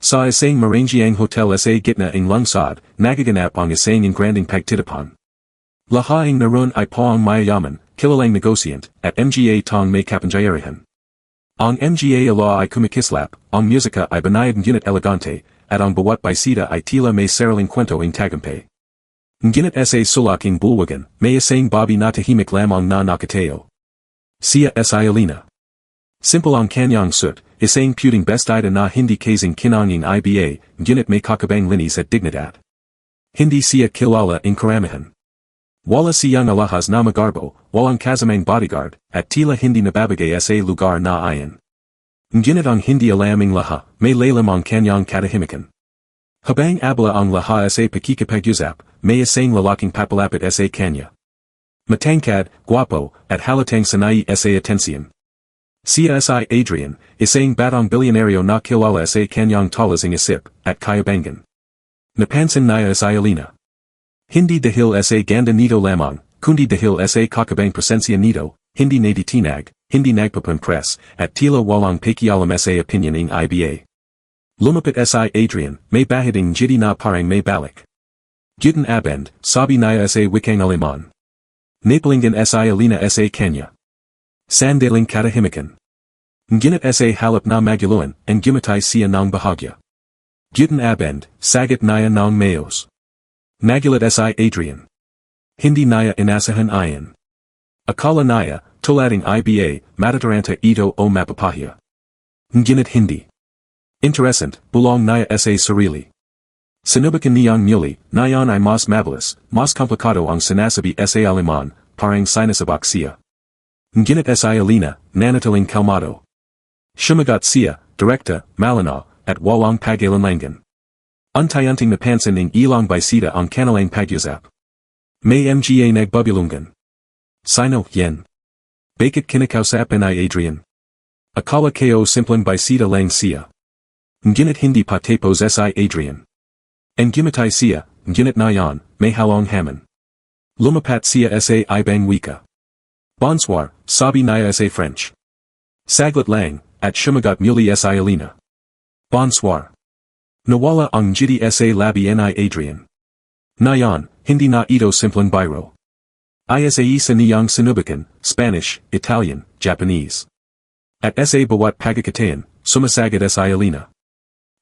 Sa isang marangyang hotel sa gitna ng lungsod, nagaganap ang isang ingranding pagtitipon. Lahaing naroon ay poong mayayaman, kilalang negosyant, at mga tong may kapangyarihan. Ang mga ala ay kumikislap, ang musika ay banayad ngunit elegante, at ang bawat bisita ay tila may sariling kwento ng tagumpay. Ngunit sa sulaking bulwagan, may isang babi na tahimik lamang na nakatayo. Siya sa Alina. Simple ang kanyang suit, isang puting bestida na hindi kasing kinanging iba, ngunit may kakabang linis at dignidad. Hindi siya kilala ng karamihan. Wala siyang alahas na magarbo, walang kasamang bodyguard, at tila hindi nababagay sa lugar na ayon. Ngunit ang hindi alaming laha, may lalim ang kanyang katahimikan. Habang abla ang laha sa pakikipag-usap, may isang lalaking papalapit sa kanya. Matangkad, guwapo, at halatang sanay sa atensyon. Siya si Adrian, isang batang bilyonaryo na kilala sa kanyang talasing isip, at kayabangan. Napansin niya si Alina. Hindi dahil sa ganda nito lamang, kundi dahil sa kakabang presensya nito, hindi naditinag, hindi nagpapampres, at tila walang pakialam sa opinion ng iba. Lumapit si Adrian, may bahiding jiti na parang may balik. Guten Abend, sabi niya sa Wikang Aleman. Napalingan si Alina sa kanya. Sandaling katahimikan. Ngunit sa halap na maguluhan, ang gumatay siya ng bahagya. Guten Abend, sagot niya ng mayos. Nagulat si Adrian. Hindi niya inaasahan iyon. Akala niya, tulading iba, matataranta ito o mapapahiya. Ngunit hindi. Interesant, bulong niya sa sarili. Sinubukan niyang muli, nayon ay mas mabilis, mas komplikado ang sinasabi sa Aleman, parang sinasabak siya. Ngunit sa Alina, nanatiling kalmado. Sumagot siya, direkta, malinaw, at walang pag-alinlangan. Untayanting napansin ng ilang bisita ang kanilang pag-usap. May mga nagbubulungan. Sino yan? Bakit kinakausapin ay Adrian? Akala ko simpleng bisita lang siya. Ngunit hindi pa tapos si Adrian. Ang gumatay siya, ngunit nayon, may halong haman. Lumapat siya sa ibang wika. Bonsoir, sabi niya sa French. Sagot lang, at sumagot muli sa Alina. Bonsoir. Nawala ang jiti sa labi ni Adrian. Nayon, hindi na ito simpleng biro. Ay sa isa niyang sinubukan, Spanish, Italian, Japanese. At sa bawat pagkakataon, sumasagot sa Alina.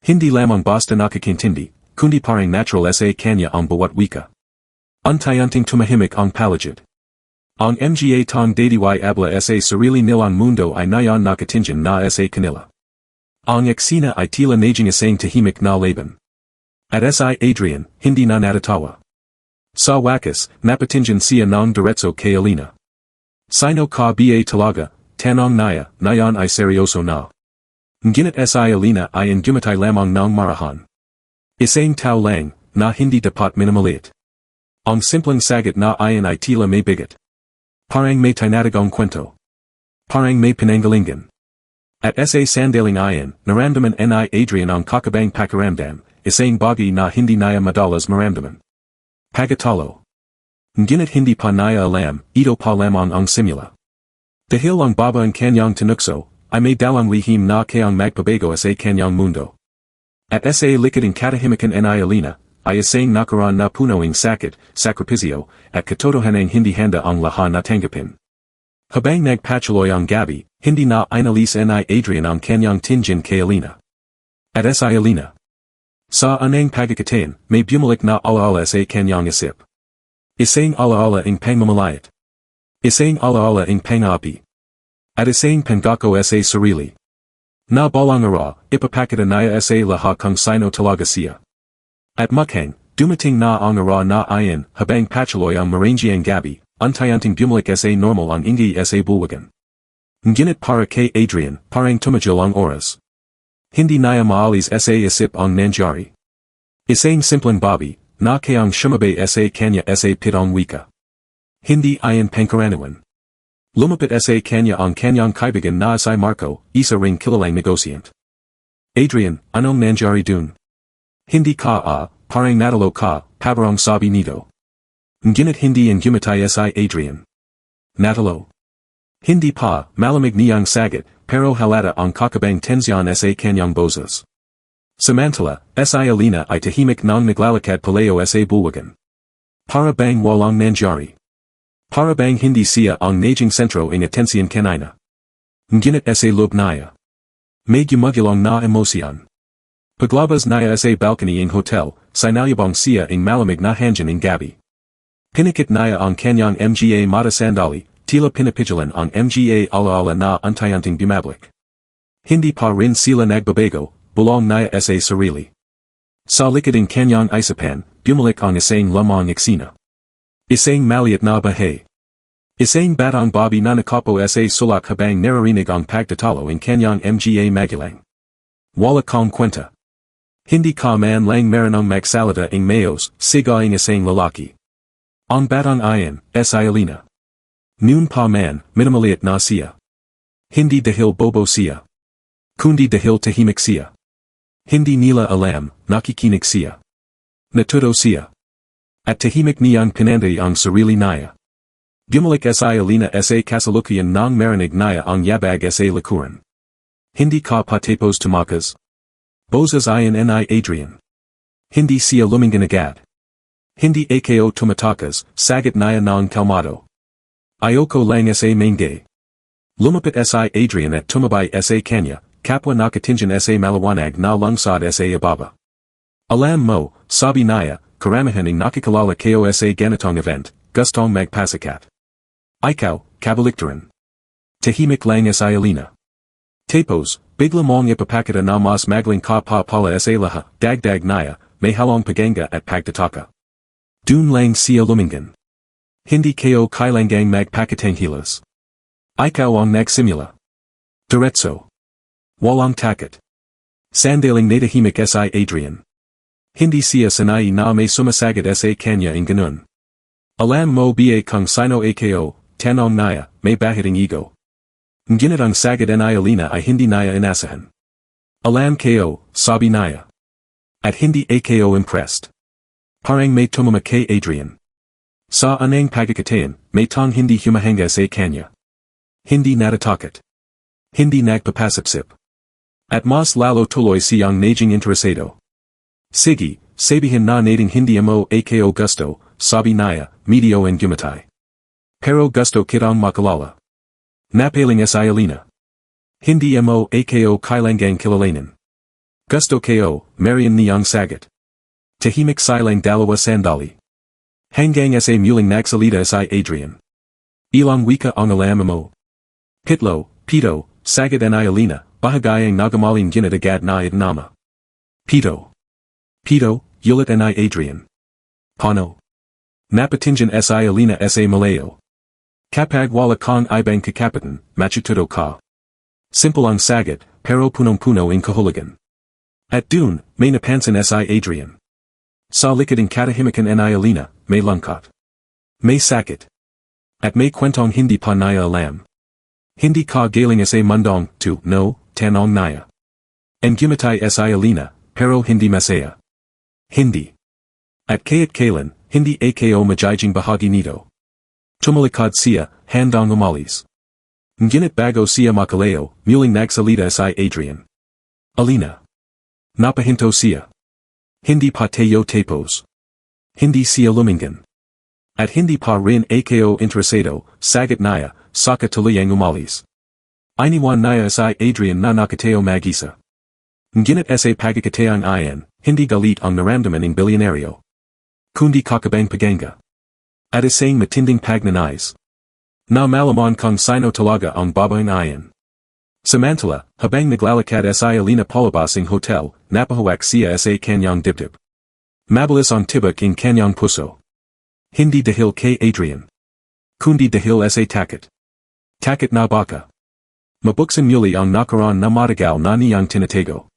Hindi lamang basta nakakintindi, kundi parang natural sa kanya ang bawat wika. Untayanting tumahimik ang palagid. Ang mga tong dadiway abla sa sarili nilang mundo ay nayon nakatingin na sa kanila. Ang eksena ay tila naging isang tahimik na laban. At si Adrian, hindi na natatawa. Sa wakas, napatingin siya ng diretso kay Alina. Sino ka ba talaga, tanong niya, nayon ay seryoso na. Ngunit si Alina ay ang gumatay lamang ng marahan. Isang tao lang, na hindi dapat minamaliit. Ang simpleng sagot na ayon ay tila may bigat. Parang may tinatagong kwento. Parang may pinanggalingan. At sa sandaling ayon, naramdaman ni Adrian ang kakabang pakiramdam, isang bagay na hindi niya madalas maramdaman. Pagatalo. Ngunit hindi pa niya alam, ito pa lamang ang simula. Dahil ang babaeng kanyang tinukso, ay may dalang lihim na kayang magpabago sa kanyang mundo. At sa likod ng katahimikan ni Alina, ay isang nakaraan na punoing sakit, sakripisyo, at katotohanang hindi handa ang lahat na tanggapin. Habang nagpatuloy ang gabi, hindi na inalis ni Adrian ang kanyang tingin kay Alina. At sa Alina. Sa anang pagkakataon, may bumalik na alaala sa kanyang isip. Isang alaala ng pangmamalayat. Isang alaala ng pangapi. At isang pangako sa sarili. Na balang ara, ipapakita niya sa lahat kung sino talaga siya. At mukhang, dumating na ang ara na ayon, habang patuloy ang marangyang gabi, untayanting bumalik sa normal ang ingay sa bulwagan. Ngunit para kay Adrian, parang tumagil ang oras. Hindi niya maalis sa isip ang nangyari. Isang simpleng babi, na kayang shumabay sa kanya sa pitong wika. Hindi ayon pangkaraniwan. Lumapit sa kanya ang kanyang kaibigan na si Marco, isa ring kilalang negosyant. Adrian, anong nangyari dun? Hindi ka parang natalo ka, pabarong sabi nito. Ngunit hindi ang gumatay si Adrian. Natalo. Hindi pa, malamig niyang sagot, pero halata ang kakabang tensyon sa kanyang boses. Samantala, si alina ay tahimik ng naglalakad paleo sa bulwagan. Para bang walang nangyari. Para bang hindi siya ang naging sentro ng atensiyon kanina. Ngunit sa loob niya. May gumagulong na emosyon. Paglabas niya sa balcony ng hotel, sinayabang siya ang malamig na hangin ng gabi. Pinikit niya ang kanyang mga mata sandali, tila pinapigilan ang mga alaala na untayanting bumabalik. Hindi pa rin sila nagbabago, bulong niya sa sarili. Sa likod ng kanyang isapan, bumalik ang isang lamang eksena. Isang maliit na bahay. Isang batang babi na nakapo sa sulak habang naririnig ang pagtatalo ng kanyang mga magulang. Wala kang kwenta. Hindi ka man lang marunong magsalita ng mayos, siga ang isang lalaki. Ang batang iyon, si alina. Noon pa man, minamaliit na siya. Hindi dahil bobo siya. Kundi dahil tahimik siya. Hindi nila alam, nakikinig siya. Natuto siya. At tahimik niyang pinanday ang sarili niya. Gumalik si alina sa kasalukuyan ng marinig niya ang yabag sa likuran. Hindi ka patapos tumakas. Boses iyon ni Adrian. Hindi siya lumingan agad. Hindi ako tumatakas, sagot niya ng kalmado. Ayoko lang sa mangay. Lumapit si Adrian at tumabay sa kanya, kapwa nakatingin sa maliwanag na lungsod sa ibaba. Alam mo, sabi niya, karamihan ng nakikilala ko sa ganitong event, gustong magpasikat. Ikaw, kabaliktaran. Tahimik lang si alina. Tapos, bigla mong ipapakita na mas magling ka pa pala sa laha, dagdag niya, may halong paganga at pagtataka. Dun lang siya lumingan. Hindi ko kailangang magpakitang hilas. Ikaw ang nagsimula. Diretso. Walang takot. Sandaling natahimik si Adrian. Hindi siya sanay na may sumasagot sa kanya ng ganun. Alam mo ba kung sino ako, tanong niya, may bahiting ego. Ngunit ang sagot ni alina ay hindi niya inaasahan. Alam ko, sabi niya. At hindi ako impressed. Parang may tumama kay Adrian. Sa anang pagkakataon, may tang hindi humahanga sa kanya. Hindi natatakot. Hindi nagpapasipsip. At mas lalo tuloy siyang naging interesado. Sige, sabihin na nating hindi mo ako gusto, sabi niya, medyo ang gumatay. Pero gusto kitang makalala. Napaling si alina. Hindi mo ako kailangang kilalanin. Gusto ko, marian niyang sagot. Tahimik silang dalawa sandali. Hanggang sa muling nagsalita si Adrian. Ilang wika ang alam mo. Pitlo, pito, sagot ni alina, bahagayang nagamaling ginat agad na itnama. Pito. Pito, yulit ni Adrian. Pano. Napatingin si alina sa malayo. Kapag wala kang ibang kakapitan, matututo ka. Simple ang sagot, pero punong-puno ang kahulugan. At dun, may napansin si Adrian. Sa likod ng katahimikan ni alina, may lungkot. May sakit. At may kwentong hindi pa niya alam. Hindi ka galing sa mundong, no, tanong niya. Ang gumatay si alina, pero hindi masaya. Hindi. At kaya't kailan, hindi ako magiging bahagi nito. Tumalikod siya, handang umalis. Ngunit bago siya makaleo, muling nagsalita si Adrian. Alina. Napahinto siya. Hindi pa tayo tapos. Hindi siya lumingan. At hindi pa rin ako interesado, sagot niya, saka tuluyang umalis. Iniwan niya si Adrian na nakatayo mag-isa. Ngunit sa pagkakataong iyon, hindi galit ang naramdaman ng bilyonaryo. Kundi kakabang paganga. At isang matinding pagnanais. Na malaman kung sino talaga ang babaeng iyon. Samantala, habang naglalakad si alina palabas ng hotel, napahawak siya sa kanyang dibdib. Mabilis ang tibak ng kanyang puso. Hindi dahil kay Adrian. Kundi dahil sa takot. Takot na baka. Mabuksan muli ang nakaraan na matagal na niyang tinatago.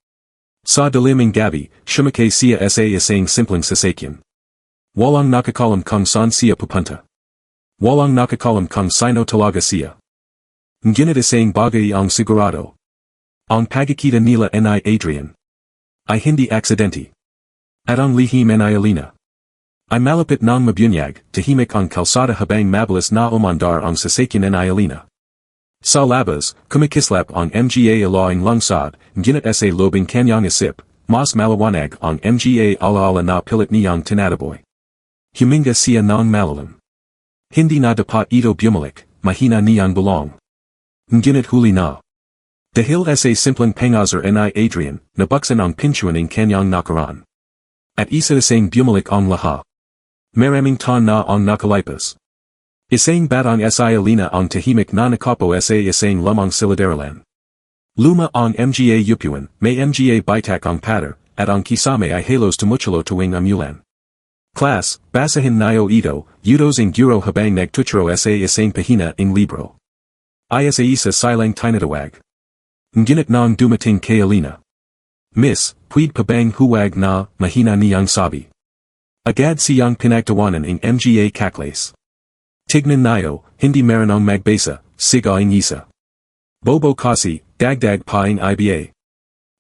Sa dilim ng gabi, sumakay siya sa isang simpleng sasakyan. Walang nakakalam kung saan siya pupunta. Walang nakakalam kung sino talaga siya. Ngunit isang bagay ang sigurado. Ang pagkikita nila ni Adrian ay hindi aksidente. At ang lihim ni alina ay malapit ng mabunyag, tahimik ang kalsada habang mabilis na umandar ang sasakyan ni alina. Sa labas, kumikislap ang mga alaing lungsod, ngunit sa lobing kanyang isip, mas maliwanag ang mga alaala na pilit niyang tinataboy. Huminga siya ng malalim. Hindi na dapat ito bumalik, mahina niyang bulong. Ngunit huli na. Dahil sa simpleng pangazer ni Adrian, nabuksan ang pintuan ng kanyang nakaraan. At isa isang bumalik ang lahat. Maraming taon na ang nakalipas. Isang batang sa Alina ang tahimik na nakapo sa isang lamang silidaralan. Luma ang mga upuan, may mga bitak ang pader, at ang kisame ay halos tumutulo tuwing amulan. Class, basahin niyo ito, utos ang guro habang nagtuturo sa isang pahina ng libro. Ay sa isa silang tinatawag. Ngunit nang dumating kay Alina. Miss, pwede pa bang huwag na, mahina niyang sabi. Agad siyang pinagtawanan ng mga kakles. Tignan niyo, hindi marunong magbasa, siga ang isa. Bobo kasi, dagdag pa ang iba.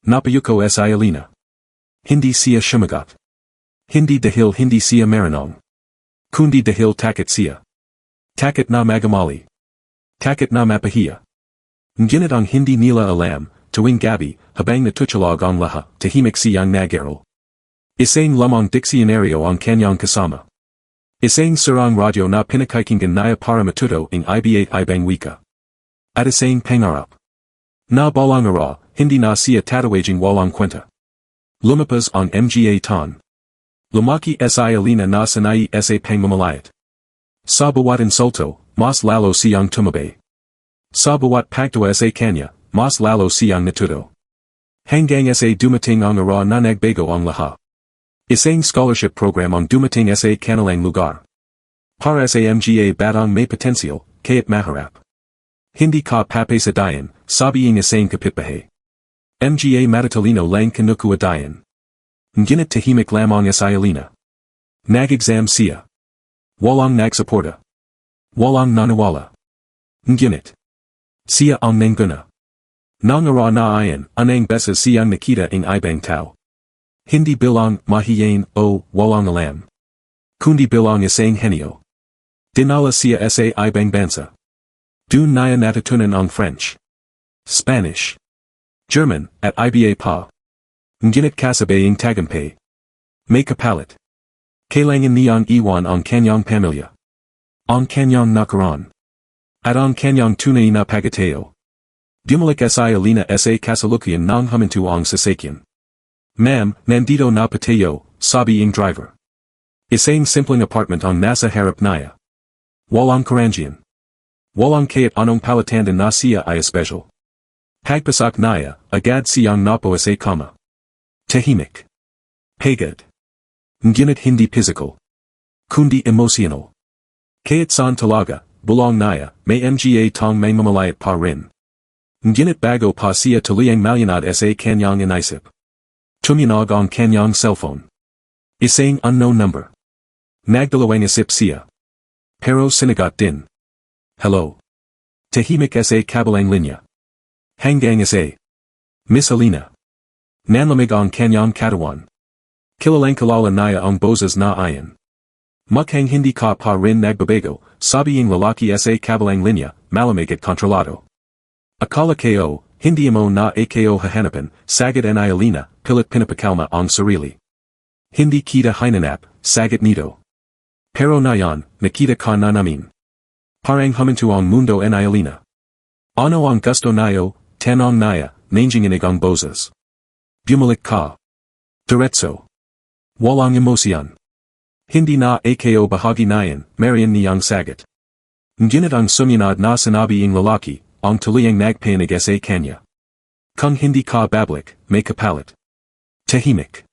Napayuko sa Alina. Hindi siya sumagot. Hindi dahil hindi siya marunong. Kundi dahil takot siya. Takot na magamali. Takot na mapahiya. Ngunit ang hindi nila alam, tuwing gabi, habang natutulog ang lahat, tahimik siyang nag-aral. Isang lamang diksyonaryo ang kanyang kasama. Isang sirang radyo na pinakikinggan niya para matuto ang iba ibang wika. At isang pangarap. Na balang ara, hindi na siya tatawaging walang kwenta. Lumapas ang mga taon. Lumaki sa Alina na sanay sa pangmamalayat. Sa bawat insulto, mas lalo siyang tumabay. Sa bawat pagtawa sa kanya, mas lalo siyang natuto. Hanggang sa dumating ang ara na nagbago ang lahat. Isang scholarship program ang dumating sa kanilang lugar. Para sa mga batang may potensyal, kaya't maharap. Hindi ka papasadayan, sabi ang isang kapitbahay. Mga matatalino lang kinukuadayan. Ngunit tahimik lamang sa Alina. Nag-exam siya. Walang nagsuporta. Walang nanawala. Ngunit. Siya ang nangguna. Nang ara na ayan, anang beses siyang nakita ang ibang tao. Hindi bilang mahiyain o walang alam. Kundi bilang isang henyo. Dinala siya sa ibang bansa. Doon niya natutunan ang French, Spanish, German, at iba pa. Ngunit kasabay ang tagumpay. May kapalit. Kailangan niyang iwan ang kanyang pamilya. Ang kanyang nakaraan. At ang kanyang tunay na pagkatao. Bumalik sa Alina sa kasalukuyan ng huminto ang sasakyan. Ma'am, nandito na patayo, sabi ang driver. Isang simpleng apartment ang nasa harap niya. Walang karangian. Walang kaya't anong palatandan na siya ay special. Pagpasak niya, agad siyang napo sa kama. Tahimik. Pagod. Ngunit hindi physical. Kundi emotional. Kaya't saan talaga, bulong niya, may mga tong may mamalayat pa rin. Ngunit bago pa siya tuluyang malyanad sa kanyang inisip. Tuminog ang kanyang cellphone. Isang unknown number. Nagdalawang isip siya. Pero sinagot din. Hello. Tahimik sa kabilang linya. Hanggang sa. Miss Alina. Nanlamig ang kanyang katawan. Kilalang kilala niya ang boses na ayan. Mukhang hindi ka pa rin nagbabago, sabi ang lalaki sa kabilang linya, malamig at kontrolado. Akala ko, hindi mo na ako hahanapin, sagot ni Alina, pilit pinapakalma ang sarili. Hindi kita hinanap, sagot Nito. Pero nayon, nakita ka na namin. Parang huminto ang mundo ni Alina. Ano ang gusto niyo, tanong niya, nanginginig ang boses. Bumalik ka. Diretso. Walang emosyon. Hindi na ako bahagi niyan, marian niyang sagot. Ngunit ang sumunod na sinabi ang lalaki, ang tuliyang nagpanig sa kanya. Kung hindi ka babalik, may kapalit. Tahimik.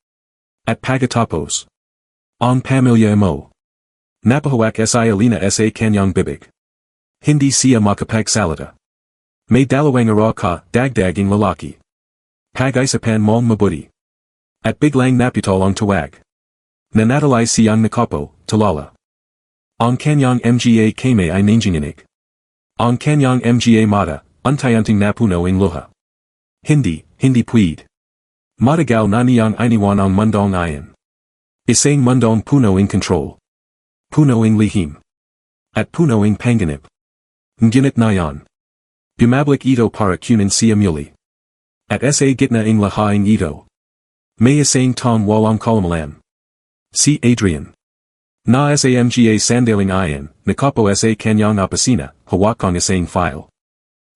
At pagkatapos. Ang pamilya mo. Napahawak sa Alina sa kanyang bibig. Hindi siya makapagsalita. May dalawang ara ka, dagdag ang lalaki. Pag-isapan mong mabuti. At biglang naputol ang tawag. Nanatalay siyang nakapo, tulala. Ang kanyang mga kame ay nanginginig. Ang kanyang mga mata, untayanting napuno ang luha. Hindi pwede. Matagal na niyang iniwan ang mundong ayan. Isang mundong puno ang control. Puno ang lihim. At puno ang panganib. Ngunit nayon. Bumabalik ito para kunin siya muli. At sa gitna ang lahaing ito. May Isang tong walang kalamalan. Si Adrian. Na samga sandaling iyon, nakapo sa kanyang opisina, hawak ang isang file.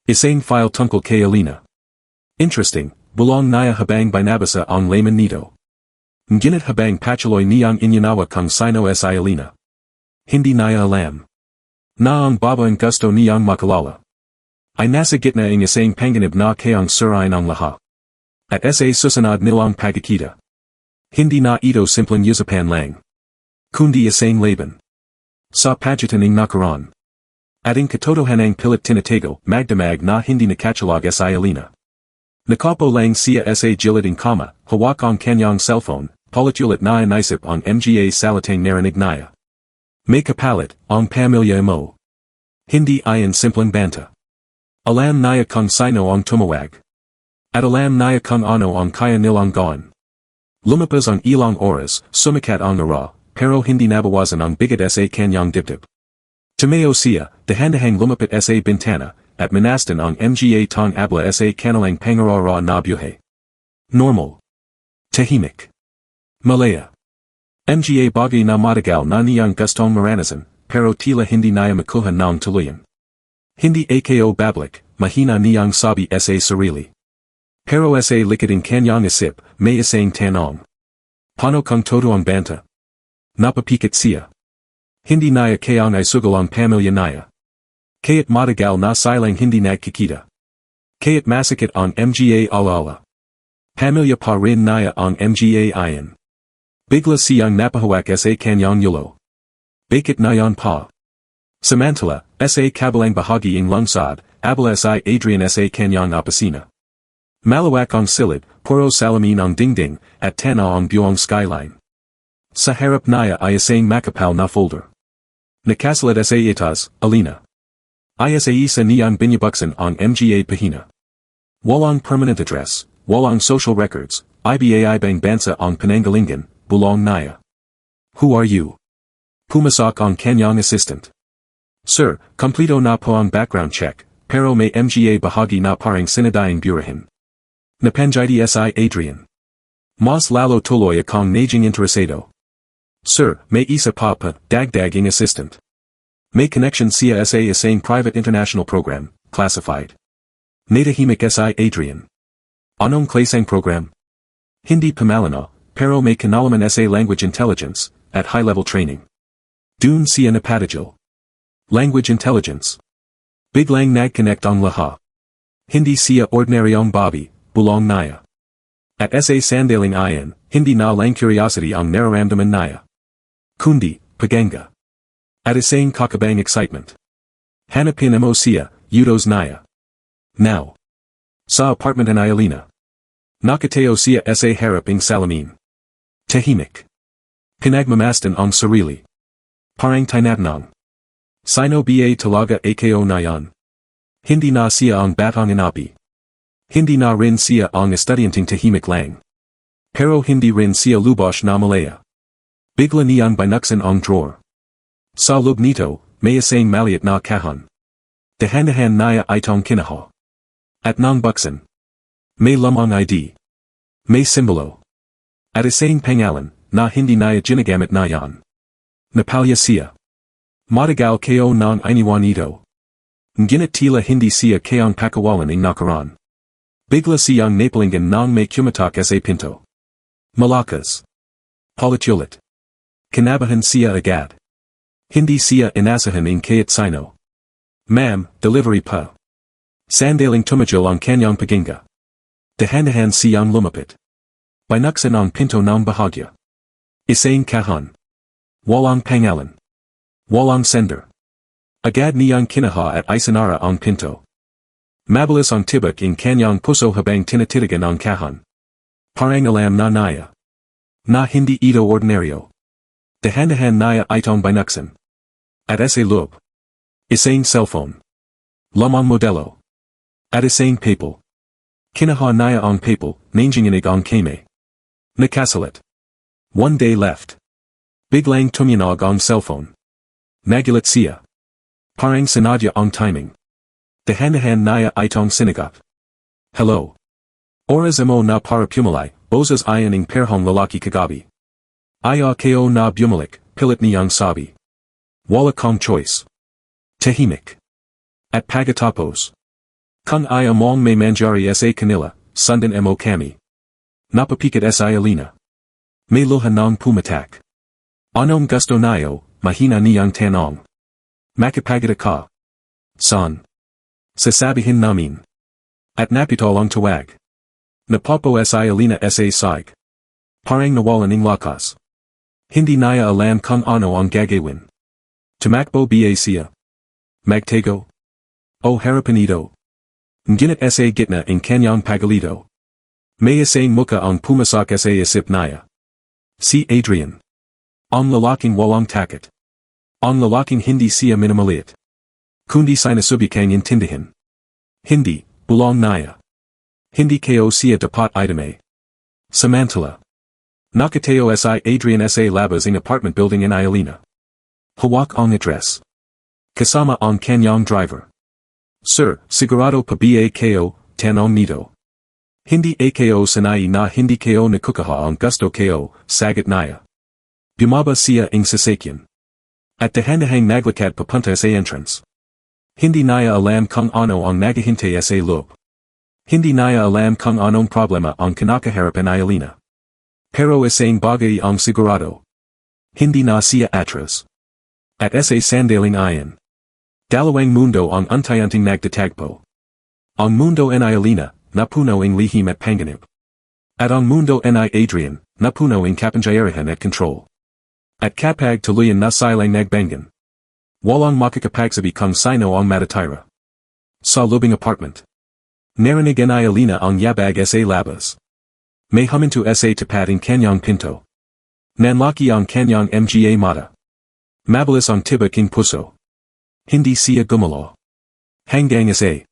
Isang file tungkol kay Alina. Interesting, bulong niya habang binabasa ang layman nito. Ngunit habang patuloy niyang inyanawa kung sino si Alina. Hindi niya alam. Na ang babaeng gusto niyang makalala. Ay nasa gitna ng isang panganib na kayang surain ang lahat. At sa susunod nilang pagkikita. Hindi na ito simpleng usapan lang. Kundi isang laban. Sa pagitan ng nakaraan. Ating katotohanang pilit tinatago, magdamag na hindi nakatulog si Alina. Nakapo lang siya sa gilid ng kama, hawak ang kanyang cellphone, paulit-ulit na inisip ang mga salitang narinig niya. May kapalit, ang pamilya mo. Hindi iyon simpleng banta. Alam niya kung sino ang tumawag. At alam niya kung ano ang kaya nilang gawin. Lumapas ang ilang oras, sumikat ang ara, pero hindi nabawasan ang bigat sa kanyang dibdib. Tumayo siya, dahan-dahang lumapit sa bintana, at minastan ang mga tong abla sa kanilang pangarara na buhay. Normal. Tahimik. Malaya. Mga bagay na matagal na niyang gustong maranasan, pero tila hindi niya makuha ng tuluyan. Hindi ako bablik, mahina niyang sabi sa sarili. Pero sa likod ng kanyang isip, may isang tanong. Paano kung todo ang banta? Napapikit siya. Hindi niya kayang isugal ang pamilya niya. Kaya't matagal na silang hindi nagkikita. Kaya't masakit ang mga alala. Pamilya pa rin niya ang mga iyon. Bigla siyang napahawak sa kanyang yulo. Bakit na yan pa? Samantala, sa kabilang bahagi ng lungsod, abala si Adrian sa kanyang opisina. Malawak ang silid, puro salamin ang dingding, at tanaw ang buong skyline. Sa harap niya ay isang makapal na folder. Nakasulat sa itas, Alina. Ay sa isa niyang binibuksan ang mga pahina. Walang permanent address, walang social records, iba bang bansa ang pinanggalingan, bulong niya. Who are you? Pumasok ang kanyang assistant. Sir, kompleto na po ang background check, pero may mga bahagi na parang sinadayang burahin. Napanjidi si Adrian. Mas lalo tuloy akong naging interesado. Sir, may isa pa dagdaging assistant. May connection siya sa isang private international program, classified. Natahimik si Adrian. Anong klaseng program? Hindi pamalino, pero may kinalaman sa language intelligence, at high-level training. Dun siya napatigil. Language intelligence. Biglang nagconnect ang lahat. Hindi siya ordinaryong Bobby, bulong niya. At sa sandaling iyon, hindi na lang curiosity ang nararamdaman niya. Kundi, paganga. At isang kakabang excitement. Hanapin mo siya, utos niya. Now. Sa apartment ni Alina. Nakateo siya sa harap ng salamin. Tahimik. Pinagmamastan ang sarili. Parang tinatanong. Sino ba talaga ako na yan? Hindi na siya ang batang inapi. Hindi na rin siya ang estudyanteng tahimik lang. Pero hindi rin siya lubos na malaya. Bigla niyang binuksan ang drawer. Sa loob nito, may isang maliit na kahon. Dahan-dahan niya itong kinaha. At nang buksan. May lamang ID. May simbolo. At isang pangalan, na hindi niya ginagamit na yan. Napalya siya. Matagal kayo nang iniwan ito. Ngunit tila hindi siya kayang pakawalan ng nakaraan. Bigla siyang napalingan nang may kumatok sa pinto. Malakas. Paulit-ulit. Kinabahan siya agad. Hindi siya inaasahan ng kahit sino. Ma'am, delivery pa. Sandaling tumajil ang kanyang paginga. Dahan-dahan siyang lumapit. Binuksan ang pinto ng bahagya. Isang kahon. Walang pangalan. Walang sender. Agad niyang kinaha at isinara ang pinto. Mabilis ang tibak ng kanyang puso habang tinatitigan ang kahon. Parang alam na niya. Na hindi ito ordinaryo. Dahan-dahan niya itong binuksan. At sa loob. Isang cellphone. Lamang modelo. At isang papel. Kinaha niya ang papel, nanginginig ang kame. Nakasulat. One day left. Biglang tuminog ang cellphone. Nagulat siya. Parang sinadya ang timing. Dahan-dahan niya itong sinagot. Hello. Oras mo na para pumalay, boses iyon ing perhong lalaki kagabi. Iya ko na bumalik, pilit niyang sabi. Wala kong choice. Tahimik. At pagatapos. Kung iya mong may mangyayari sa kanila, sundan mo kami. Napapikat sa Alina. May luha ng pumatak. Anong gusto niyo, mahina niyang tanong. Makipagata ka. Son. Sasabihin namin. At napitol ang tawag. Napopo sa Alina sa sig. Parang nawalan ng lakas. Hindi niya alam kung ano ang gagawin. Tumakbo ba siya? Magtago? O harapan ito? Ngunit sa gitna ng kanyang pagalito. May isang muka ang pumasak sa isip niya. Si Adrian. Ang lalaking walang takot. Ang lalaking hindi siya minamaliit. Kundi sinubukan intindihin. Hindi, bulong niya. Hindi ko siya dapat itame. Samantala. Nakateo si Adrian sa labas ng apartment building in Alina. Hawak ang address. Kasama ang kanyang driver. Sir, sigurado pa ba ko, tanong Nito. Hindi ko sanay na hindi ko nakukuha ang gusto ko, sagot niya. Bumaba siya ng sasakyan. At dahan-dahang naglakad papunta sa entrance. Hindi niya alam kung ano ang naghihintay sa loob. Hindi niya alam kung anong problema ang kinakaharap ng Alina. Pero isang bagay ang sigurado. Hindi na siya atras. At sa sandaling iyon. Dalawang mundo ang untayanting nagtatagpo. Ang mundo ni Alina, napuno ng lihim at panganib. At ang mundo ni Adrian, napuno ng kapangyarihan at control. At kapag tuluyan na silang nagbangan. Walang makakapagsabi kung sino ang matatira. Sa lubing apartment. Narinig ni Alina ang yabag sa labas. May huminto sa tapat ang kanyang pinto. Nanlaki ang kanyang mga mata. Mabilis ang tibak ng puso. Hindi siya gumalaw. Hanggang sa.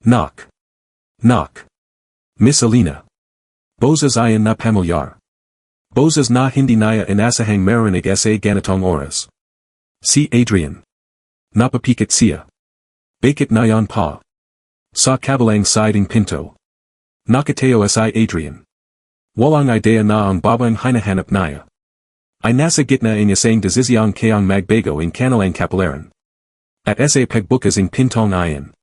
Knock. Knock. Miss Alina. Boses iyon na pamilyar. Boses na hindi niya inaasahang marinig sa ganitong oras. Si Adrian. Napapikat siya. Bakit na yan pa? Sa kabilang side ng pinto. Nakateo si Adrian. Walang idea na ang babaeng hinahanap niya. Ay nasa gitna ng isang desisyon kayang magbago ng kanilang kapalaran. At sa pagbukas ng pintong iyon.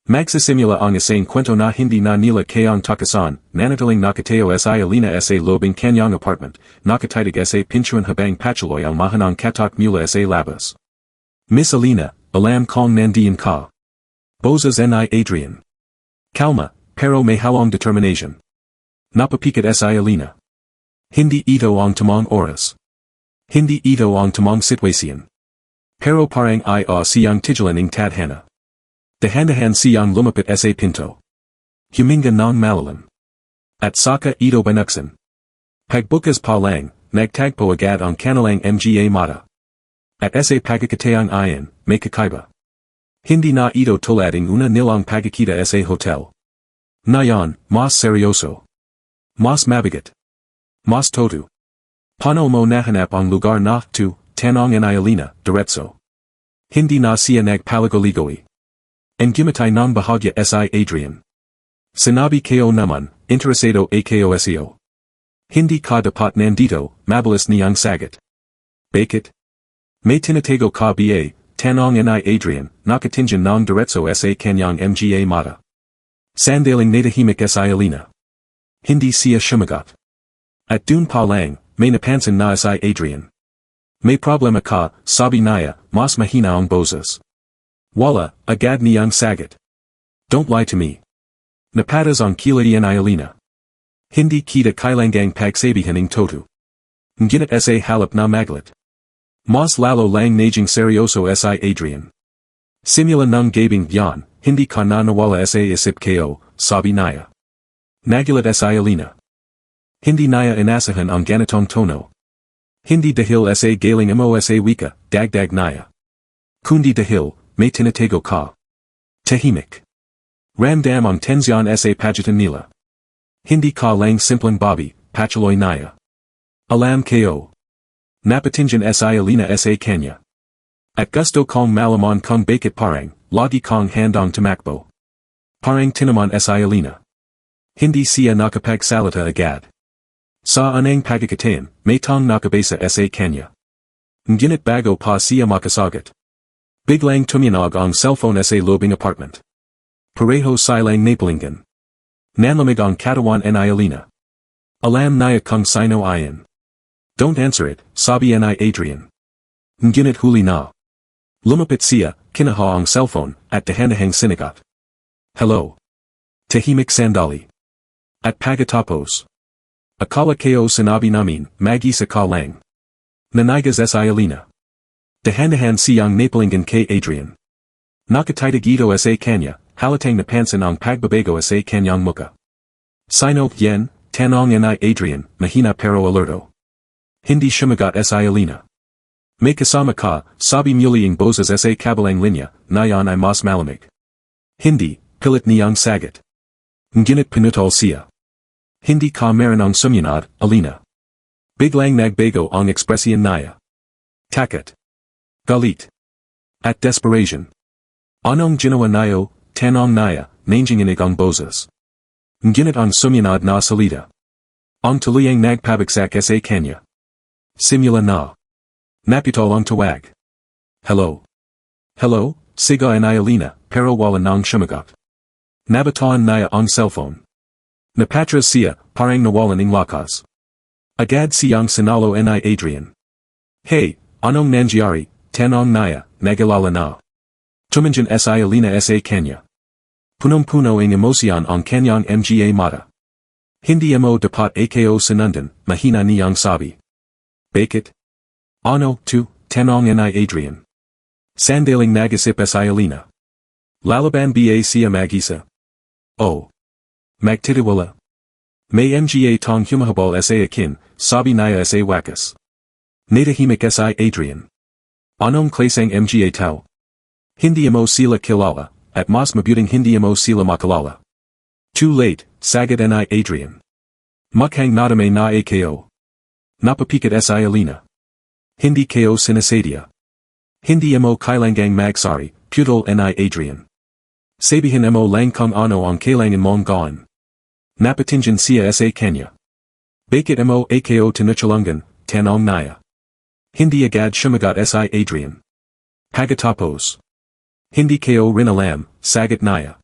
Magsisimula ang isang kwento na hindi na nila kayang takasan, nanatiling nakateo si Alina sa loob ng kanyang apartment, nakatitig sa pintuan habang patuloy ang mahanang katak mula sa labas. Miss Alina, alam kong nandiyan ka. Boses ni Adrian. Kalma, pero may halong determination. Napapikat si Alina. Hindi ito ang tamang oras. Hindi ito ang tamang sitwasyon. Pero parang siyang tigilan ng tadhana. Dahan-dahan siyang lumapit sa pinto. Huminga ng malalim. At saka ito banuksan. Pagbukas pa lang, nagtagpo agad ang kanilang mga mata. At sa pagkakataang iyon, may kakaiba. Hindi na ito tulad ng una nilang pagkakita sa hotel. Ngayon, mas seryoso. Mas mabigat. Mas todo. Paano mo nahanap ang lugar na to, tanong ni Alina, diretso. Hindi na siya nagpalagoligoy. Ang gimatay ng bahagya si Adrian. Sinabi ko naman, interesado ako seo. Hindi ka dapat nandito, mabilis niyang sagot. Bakit? May tinatago ka ba, tanong ni Adrian, nakatingin ng diretso sa kanyang mga mata. Sandaling natahimik si Alina. Hindi siya sumagot. At dun pa lang, may napansin na si Adrian. May problema ka, sabi niya, mas mahina ang boses. Wala, agad niyang sagot. Don't lie to me. Napatas ang kilay ni Alina. Hindi kita kailangang pagsabihan ng toto. Ngunit sa halap na maglit. Mas lalo lang naging seryoso si Adrian. Simula ng gabing yan, hindi ka na nawala sa isip ko, sabi niya. Nagulat si Alina. Hindi niya inaasahan ang ganitong tono. Hindi dahil sa galing mo sa wika, dagdag niya. Kundi dahil, may tinatago ka. Tahimik. Ramdam ang tensyon sa pagitan nila. Hindi ka lang simpleng babi, patuloy niya. Alam ko. Napatingin si Alina sa kanya. At gusto kong malaman kung bakit parang, lagi kong handang tumakbo. Parang tinaman si Alina. Hindi siya nakapagsalita agad. Sa anang pagkakatain, may tong nakabasa sa kanya. Ngunit bago pa siya makasagot. Biglang tuminog ang cellphone sa lobing apartment. Pareho silang napalingan. Nanlamig ang katawan ni Alina. Alam niya kung sino iyon. Don't answer it, sabi ni Adrian. Ngunit huli na. Lumapit siya, kinaha ang cellphone, at dahan-dahang sinigat. Hello. Tahimik sandali. At pagkatapos. Akala kayo sinabi namin, mag-isa ka lang. Nanigas si Alina. Dahan-dahan siyang napalingan kay Adrian. Nakatitig ito sa kanya, halatang napansin ang pagbabago sa kanyang muka. Sino yan, tanong ni Adrian, mahina pero alerto. Hindi sumagot si Alina. May kasama ka, sabi muling boses sa kabilang linya, nayon ay mas malamig. Hindi, pilit niyang sagot. Ngunit pinutol siya. Hindi ka marunong sumunod, Alina. Biglang nagbago ang ekspresyon niya. Takot. Galit. At desperation. Anong ginawa niyo, tanong niya, nanginginig ang boses. Ngunit ang sumunod na salita. Ang tuluyang nagpabagsak sa kanya. Simula na. Napitol ang tawag. Hello. Hello, siga ni Alina, pero wala nang sumagot. Nabataan niya ang cellphone. Napatras siya, parang nawalan ng lakas. Agad siyang sinalo ni Adrian. Hey, anong nangyayari, tanong niya, nagalala na. Tumingin si Alina sa kanya. Punong-puno ang emosyon ang kanyang mga mata. Hindi mo dapat ako sinundan, mahina niyang sabi. Bakit? Ano, tanong ni Adrian. Sandaling nagisip si Alina. Lalaban ba siya mag-isa? Oh. Magtitiwala. May mga tong humahabol sa akin, sabi niya sa wakas. Natahimik si Adrian. Anong klaseng mga tao? Hindi mo sila kilala, at mas mabuting hindi mo sila makalala. Too late, sagot ni Adrian. Mukhang nadame na ako. Napapikat si Alina. Hindi kayo sinasadya. Hindi mo kailangang magsari, putol ni Adrian. Sabihin mo lang kung ano ang kailangan mong gawin. Napatingin siya sa kanya. Bakit mo ako tinutulungan, tanong niya. Hindi agad sumagot si Adrian. Pagkatapos. Hindi kayo rin alam, sagot niya.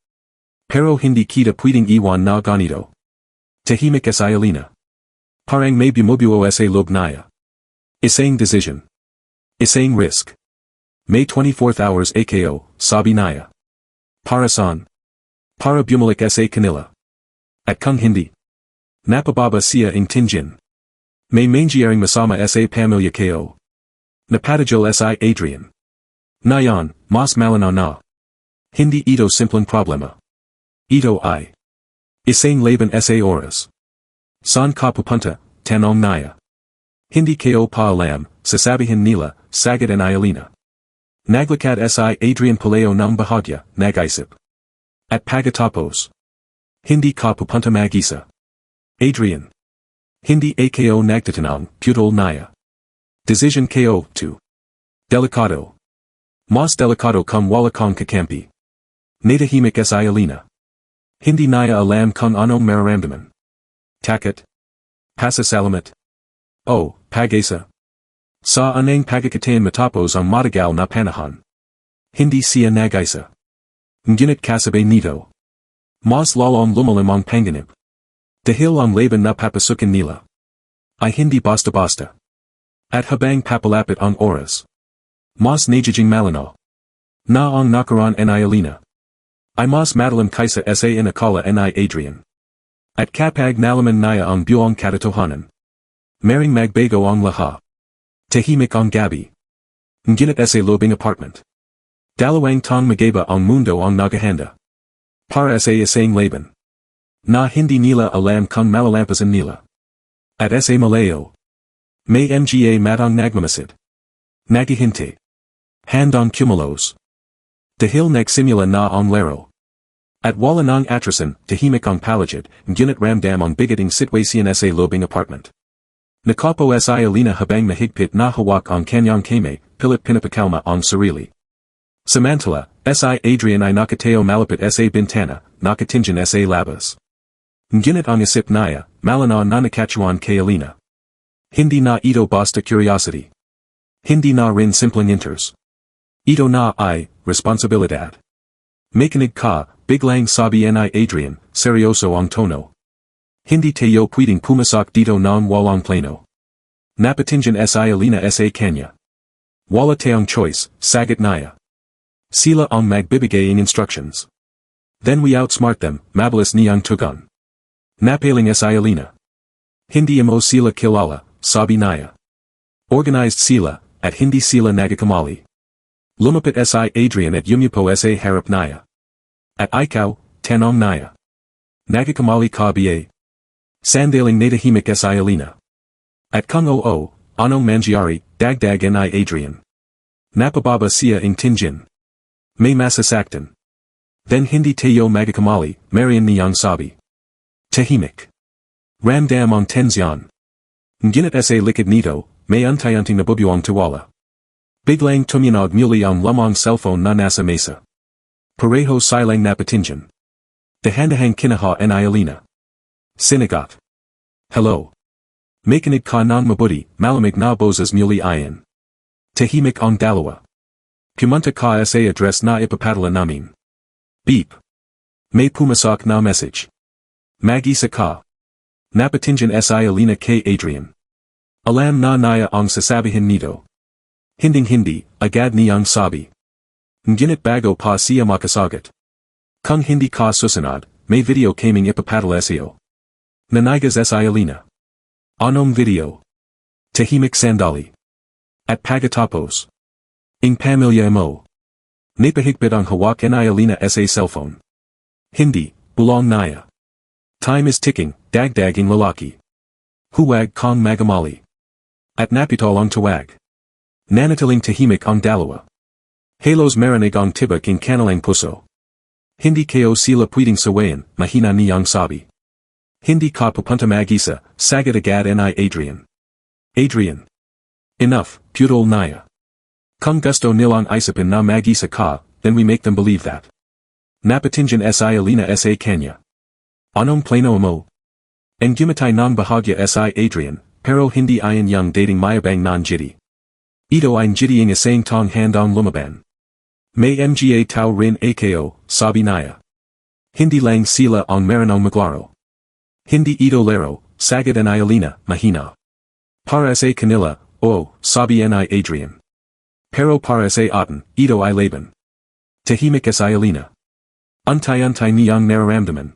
Pero hindi kita pwedeng iwan na ganito. Tahimik si Alina. Parang may bumubuo sa loob niya. Isang decision. Isang risk. May 24 hours ako, sabi niya. Para saan? Para bumalik sa kanila. At kung hindi. Napababa siya ang tingin. May mangyayaring masama sa pamilya kayo. Napatigil si Adrian. Nayon, mas malinaw na. Hindi ito simpleng problema. Ito ay. Isang laban sa oras. Saan ka pupunta, tanong niya. Hindi kayo pa alam, sasabihin nila, sagot ni Alina. Naglakad si Adrian paleo ng bahagya, nag-isip. At pagkatapos. Hindi ka pupunta mag-isa. Adrian. Hindi ako nagtatanong, putol niya. Decision ko, to. Delikado. Mas delikado kung wala kang kakampi. Natahimik si Alina. Hindi niya alam kung anong mararamdaman. Takot. Pasasalamat. Oh, pag-asa. Sa anang pagkakatain matapos ang matagal na panahon. Hindi siya nag-isa. Ngunit kasabay nito. Mas lalong lumalim ang panganib. Dahil ang laban na papasukin nila. Ay hindi basta-basta. At habang papalapit ang oras. Mas nagiging malinaw. Na ang nakaraan ni Alina. Ay mas madalim kaysa sa inakala ni Adrian. At kapag nalaman niya ang buong katotohanan. Maring magbago ang lahat. Tahimik ang gabi. Ngunit sa lobing apartment. Dalawang tong magaiba ang mundo ang naghahanda. Para sa isang laban. Na hindi nila alam kung malalampasan nila. At sa malayo. May mga matang nagmamasid. Naghihintay. Handang kumulos. Dahil nagsimula na ang laro. At wala nang atrasan, tahimik ang palagid, ngunit ramdam ang bigating sitwasyon sa lobing apartment. Nakapo si Alina habang mahigpit na hawak ang kanyang kamay, pilit pinapakalma ang sarili. Samantala, si Adrian ay nakatayo malapit sa bintana, nakatingin sa labas. Ngunit ang isip niya, malana na nakatuan kay Alina. Hindi na ito basta curiosity. Hindi na rin simpleng enters. Ito na ay, responsibilidad. Makinig ka, biglang sabi ni Adrian, seryoso ang tono. Hindi tayo pwedeng pumasok dito ng walang plano. Napatingin si Alina sa kanya. Wala tayong choice, sagot niya. Sila ang magbibigay ng instructions. Then we outsmart them, mabilis niyang tugon. Napaling si Alina. Hindi mo sila kilala, sabi niya. Organized sila, at hindi sila nagakamali. Lumapit si Adrian at yumupo sa harap niya. At ikaw, tanong niya. Nagakamali ka ba? Sandaling natahimik si Alina. At kung oo, anong mangyayari, dagdag ni Adrian. Napababa siya ang tingin. May masasaktan. Then hindi tayo magakamali, Marian niyang sabi. Tahimik. Ramdam ang tensyon. Ngunit sa likod nito, may unti-unting nabubuang tiwala. Biglang tuminog muli ang lumang cellphone na nasa mesa. Pareho silang napatingin. Dahan-dahang kinaha ni Alina. Sagot. Hello. Makinig ka ng mabuti, malamig na boses muli iyon. Tahimik ang dalawa. Pumunta ka sa address na ipapadala namin. Beep. May pumasok na message. Mag-isa ka. Napatingin si Alina kay Adrian. Alam na niya ang sasabihin nito. Hinding-hindi, agad niyang sabi. Ngunit bago pa siya makasagot. Kung hindi ka susunod, may video kaming ipapadala sa'yo. Nanigas si Alina. Anong video? Tahimik sandali. At pagkatapos. Ing pamilya mo. Napahigpit ang hawak ni Alina sa cellphone. Hindi, bulong niya. Time is ticking, dagdaging lalaki. Huwag kang magamali. At napitol ang tawag. Nanatiling tahimik ang dalawa. Halos marinig ang tibak ng kanilang puso. Hindi kayo sila pwedeng sawayin, mahina niyang sabi. Hindi ka pupunta mag-isa, sagot agad ni Adrian. Adrian. Enough, putol niya. Kung gusto nilang isipin na mag-isa ka, then we make them believe that. Napatingin si Alina sa kanya. Anong plano mo? Ang gumatay ng bahagya si Adrian, pero hindi iyon yung dating mayabang non jitty. Ito ay jitty ang isang tong handang lumaban. May mga tao rin ako, sabi niya. Hindi lang sila ang marunong maglaro. Hindi ito laro, sagot ni Alina, mahina. Para sa kanila, sabi ni Adrian. Pero para sa atin, ito ay laban. Tahimik si Alina. Untay-untay niyang nararamdaman.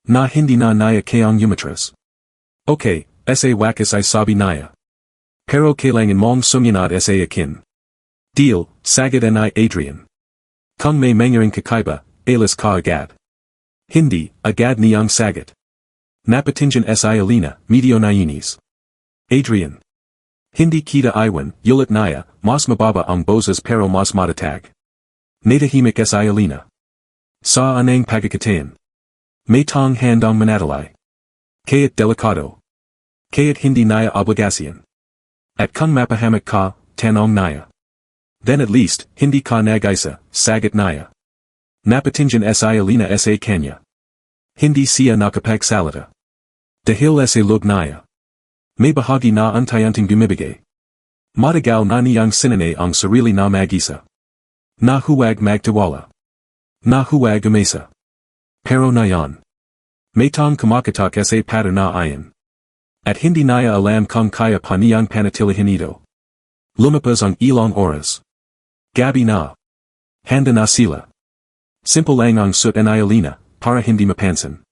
Na hindi na niya kayang umatras. Okay, sa wakas ay sabi niya. Pero kailangan mong sumunod sa akin. Deal, sagot ni Adrian. Kung may mangyaring kakaiba, alis ka agad. Hindi, agad niyang sagot. Napatingin si Alina, medyo nainis. Adrian. Hindi kita iwan, yulat niya, mas mababa ang boses pero mas matatag. Natahimik si Alina. Sa anang pagkakataon. May tong handang manadalay. Kaya't delikado. Kaya't hindi niya obligasyon. At kung mapahamak ka, tanong niya. Then at least, hindi ka nag-isa, sagot niya. Napatingin si Alina sa kanya. Hindi siya nakapagsalita. Dahil sa loob niya. May bahagi na untay-unting bumibigay. Matagal na niyang sinanay ang sarili na mag-isa. Na huwag magtiwala. Na huwag umesa. Pero nayon. May tong kumakatak sa pattern na iyon. At hindi niya alam kung kaya pa niyang panatilihin ito. Lumapas ang ilang oras. Gabi na. Handa na sila. Simple lang ang suit ni Alina, para hindi mapansin.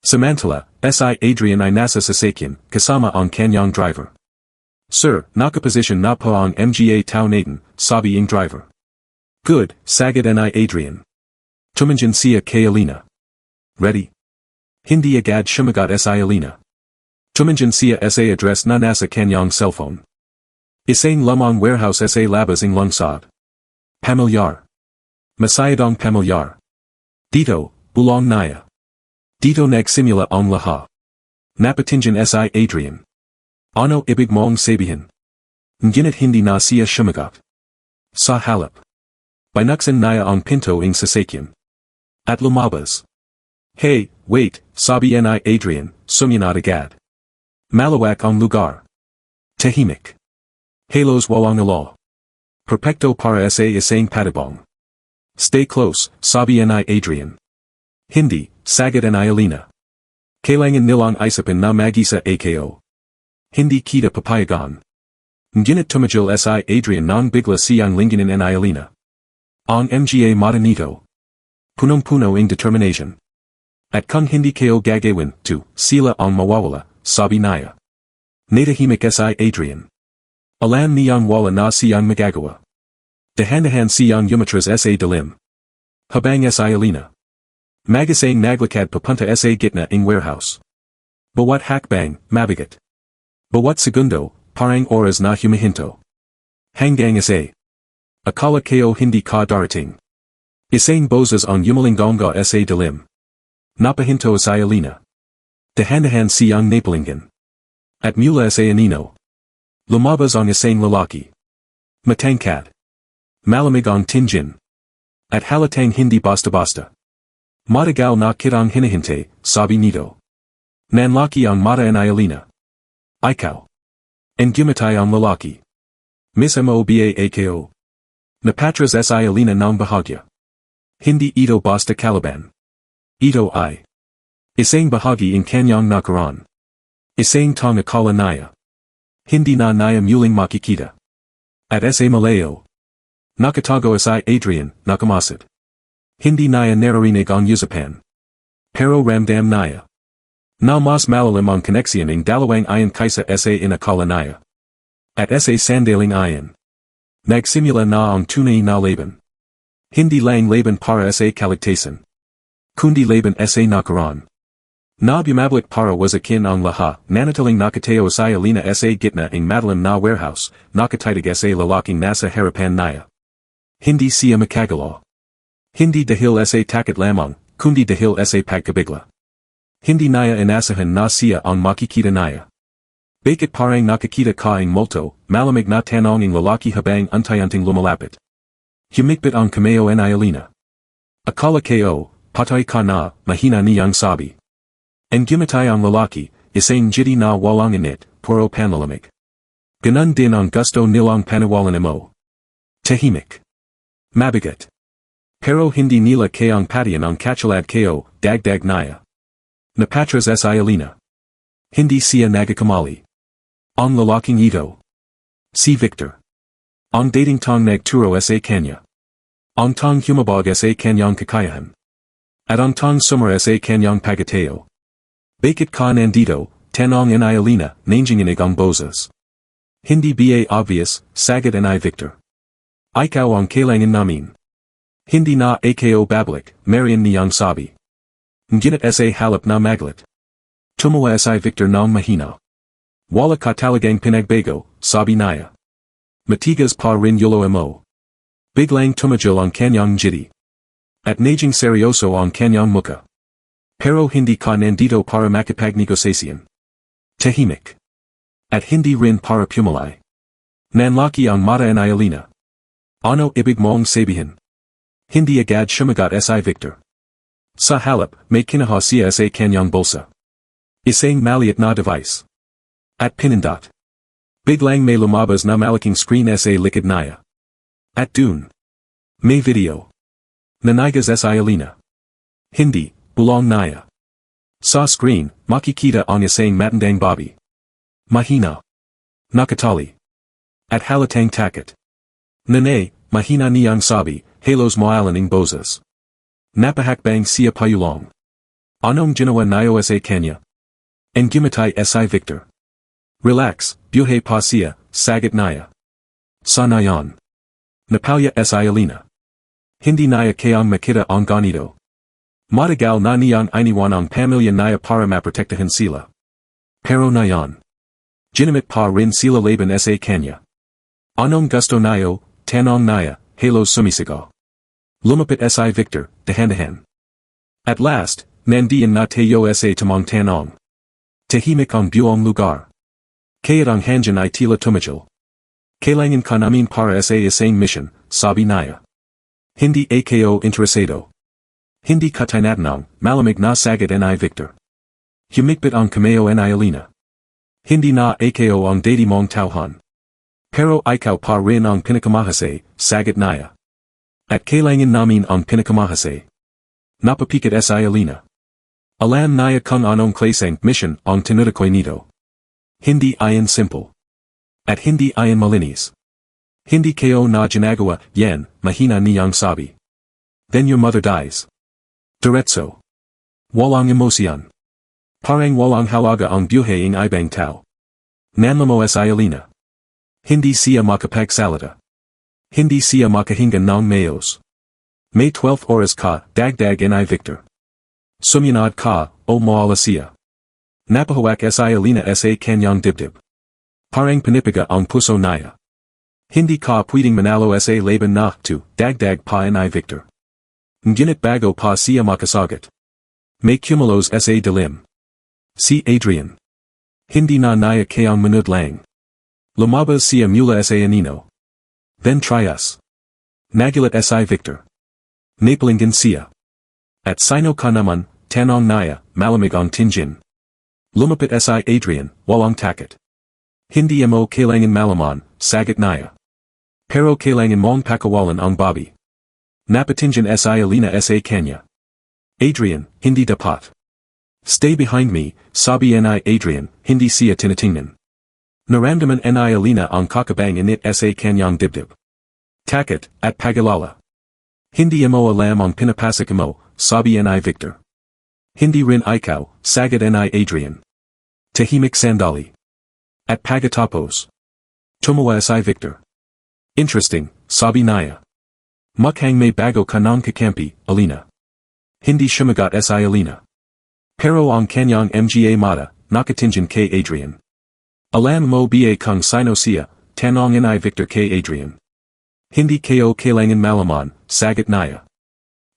Samantala, si Adrian ay nasa sasakyan, kasama ang kanyang driver. Sir, nakaposisyon na po ang mga tao natin, sabi ang driver. Good, sagot ni Adrian. Tumingin siya kay Alina. Ready? Hindi agad sumagot si Alina. Tumingin siya sa address na nasa kanyang cellphone. Isang lumang warehouse sa labas ng lungsod. Pamilyar. Masayadong pamilyar. Dito, bulong niya. Dito nagsimula ang lahat. Napatingin si Adrian. Ano ibig mong sabihin? Ngunit hindi na siya sumagot. Sa halip. Binuksan niya ang pinto ng sasakyan. At lumabas. Hey, wait, sabi ni Adrian, sumunod agad. Malawak ang lugar. Tahimik. Halos walang alo. Perfecto para sa isang patibong. Stay close, sabi ni Adrian. Hindi, Sagot ni Alina. Kailangan nilang isipin na mag-isa ako. Hindi kita papayagan. Ngunit tumigil si Adrian nang bigla siyang linganin ni Alina. Ang mga mata nito. Punong-puno ng determination. At kung hindi kayo gagawin, sila ang mawawala, sabi niya. Natahimik si Adrian. Alam niyang wala na siyang magagawa. Dahan-dahan siyang umatras sa dilim. Habang si Alina. Magisang naglukat papunta sa gitna ng warehouse. Bawat hakbang, mabigat. Bawat segundo, parang oras na humihinto. Hanggang sa. Akala kayo hindi ka darating. Isang boses ang yumalinggonga sa dilim. Napahinto si Alina. Dahan-dahan siyang napalinggan. At mula sa anino. Lumabas ang isang lalaki. Matangkad. Malamig ang tingin. At halatang hindi basta-basta. Matagal na kitang hinahintay, sabi Nito. Nanlaki ang mata ni Alina. Ikaw. And gumatay ang lalaki. Miss Moba ako. Napatras si Alina ng bahagya. Hindi ito basta kalaban. Ito ay. Isang bahagi in kanyang nakaraan. Isang tong akala niya. Hindi na niya muling makikita. At sa malayo. Nakatago si Adrian, nakamasid. Hindi niya naririnig ang usapan. Pero ramdam niya. Na mas malalim ang koneksyon ng dalawang iyon kaysa sa inakala niya. At sa sandaling iyon. Nagsimula na ang tunay na laban. Hindi lang laban para sa kaligtasan. Kundi laban sa nakaraan. Na bumabalik para wasakin ang lahat, nanatiling nakatayo si Alina sa gitna ng madalim na warehouse, nakatitig sa lalaking nasa harapan niya. Hindi siya makagalaw. Hindi dahil sa takot lamang, kundi dahil sa pagkabigla. Hindi niya inaasahan na siya ang makikita niya. Bakit parang nakikita ka ng multo, malamig na tanong ng lalaki habang unti-unting lumalapit. Humikbit ang kameo ni Alina. Akala ko, patay ka na, mahina niyang sabi. Ang gumatay ang lalaki, isang jiti na walang init, puro panlalamig. Ganun din ang gusto nilang panawalan mo. Tahimik. Mabigat. Pero hindi nila kayang patiyan ang katulad ko, dagdag niya. Napatras si Alina. Hindi siya nagakamali. Ang lalaking ito. Si Victor. Ang dating tong nagturo sa kanya. Ang tong humabog sa kanyang kakayahan. At ang tong sumar sa kanyang pagateo. Bakit ka nandito, tanong ni Alina, nanginginig ang boses. Hindi ba obvious, Sagot ni Victor. Ikaw ang kailangan namin. Hindi na ako babalik, Marian niyang sabi. Ngunit sa halap na maglit. Tumawa si Victor ng mahina. Wala ka talagang pinagbago, sabi niya. Matigas pa rin yulo mo. Biglang tumigil ang kanyang jiti. At naging seryoso ang kanyang muka. Pero hindi ka nandito para makipagnegosasyon. Tahimik. At hindi rin para pumalay. Nanlaki ang mata ni Alina. Ano ibig mong sabihin? Hindi agad sumagot si Victor. Sa halap, may kinuha siya sa kanyang bulsa. Isang maliit na device. At pinindot. Biglang may lumabas na malaking screen sa likod niya. At dun. May video. Nanigas si Alina. Hindi, bulong niya. Sa screen, makikita ang isang matandang babi. Mahina. Nakatali. At halatang takot. Nene, mahina niyang sabi, halos moalan ng boses. Napahakbang siya payulong. Anong ginawa niyo sa kanya? Ang gumatay si Victor. Relax, buhay pa siya, sagot niya. Sa nayon. Napalya si Alina. Hindi niya kayang makita ang ganito. Matagal na niyang iniwan ang pamilya niya para maprotektahan sila. Pero nayon. Ginamit pa rin sila laban sa kanya. Anong gusto niyo, tanong niya, halos sumisigaw. Lumapit si Victor, dahan-dahan. At last, nandiyan na tayo sa tamang tanong. Tahimik ang buong lugar. Kaya't ang handyan ay tila tumigil. Kailangan ka namin para sa isang mission, sabi niya. Hindi ako interesado. Hindi ka tinatanong, malamig na sagot ni Victor. Humigpit ang kameo ni Alina. Hindi na ako ang dati mong tauhan. Pero ikaw pa rin ang pinakamahase, sagot niya. At kailangan namin ang pinakamahase. Napapikit si Alina. Alam niya kung anong klaseng mission ang tinutukoy nito. Hindi iyon simple. At hindi iyon malinis. Hindi kayo na ginagawa, yan, mahina niyang sabi. Then your mother dies. Diretso. Walang emosyon. Parang walang halaga ang buhay ng ibang tao. Nanlamo si Alina. Hindi siya makapagsalita. Hindi siya makahinga ng mayos. May 12 oras ka, dagdag ni Victor. Sumunod ka, o maala siya. Napahawak si Alina sa kanyang dibdib. Parang panipiga ang puso niya. Hindi ka pwedeng manalo sa laban na to, dagdag pa ni Victor. Ngunit bago pa siya makasagot. May kumulos sa dilim. Si Adrian. Hindi na niya kayang manood lang. Lumabas siya mula sa anino. Then try us. Nagulat si Victor. Napalinggan siya. At sino ka naman, tanong niya, malamig ang tingin. Lumapit si Adrian, walang takot. Hindi mo kailangan malaman, sagot niya. Pero kailangan mong pakawalan ang Bobby. Napatingin si Alina sa kanya. Adrian, hindi dapat. Stay behind me, sabi ni Adrian, hindi siya tinitingnan. Naramdaman ni Alina ang kakabang init sa kanyang dibdib. Takot, at pag-alala. Hindi mo alam ang pinapasok mo, sabi ni Victor. Hindi rin ikaw, sagot ni Adrian. Tahimik sandali. At pagkatapos. Tumawa si Victor. Interesting, sabi niya. Mukhang may bago ka ng kakampi, Alina. Hindi sumagot si Alina. Pero ang kanyang mga mata, nakatingin kay Adrian. Alam mo ba kung sino siya, tanong ni Victor kay Adrian. Hindi kayo kailangan malaman, sagot niya.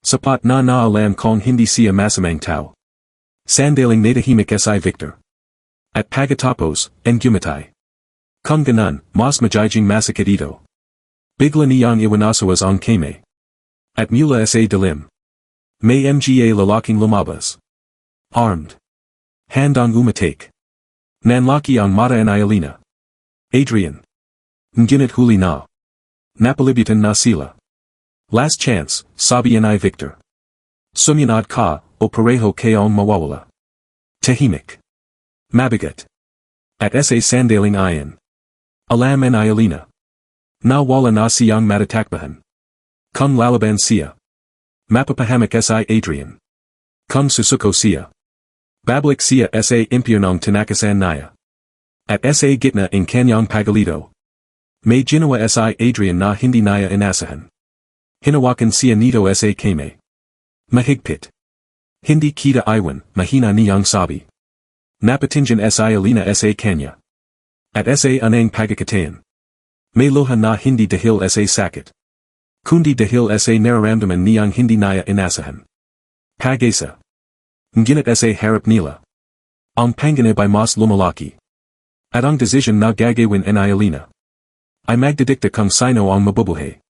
Sapat na alam kung hindi siya masamang tao. Sandaling natahimik si Victor. At pagkatapos, gumatay. Kung ganon, mas magiging masakit ito. Bigla niyang iwanasawas ang kame. At mula sa dilim. May mga lalaking lumabas. Armed. Handang umatake. Nanlaki ang mata ni Alina. Adrian. Ngunit huli na. Napalibutan na sila. Last chance, sabi ni Victor. Sumunod ka, o pareho kayong mawawala. Tahimik. Mabigat. At sa sandaling iyon. Alam ni Alina. Nawala na siyang matatakbahan. Kung lalaban siya. Mapapahamak si Adrian. Kung susuko siya. Babalik siya sa impyernong tinakasan niya. At sa gitna ng kanyang pagalito. May ginawa si Adrian na hindi niya inaasahan. Hinawakan siya nito sa kame. Mahigpit. Hindi kita iwan, mahina niyang sabi. Napatingin si Alina sa kanya. At sa anang pagkakatayan. May luha na hindi dahil sa sakit. Kundi dahil sa nararamdaman niyang hindi niya inaasahan. Pag-asa. Ngunit sa harap nila. Ang panganib ay mas lumalaki. At ang desisyon na gagawin ni Alina. Ay magdidikta kung sino ang mabubuhay.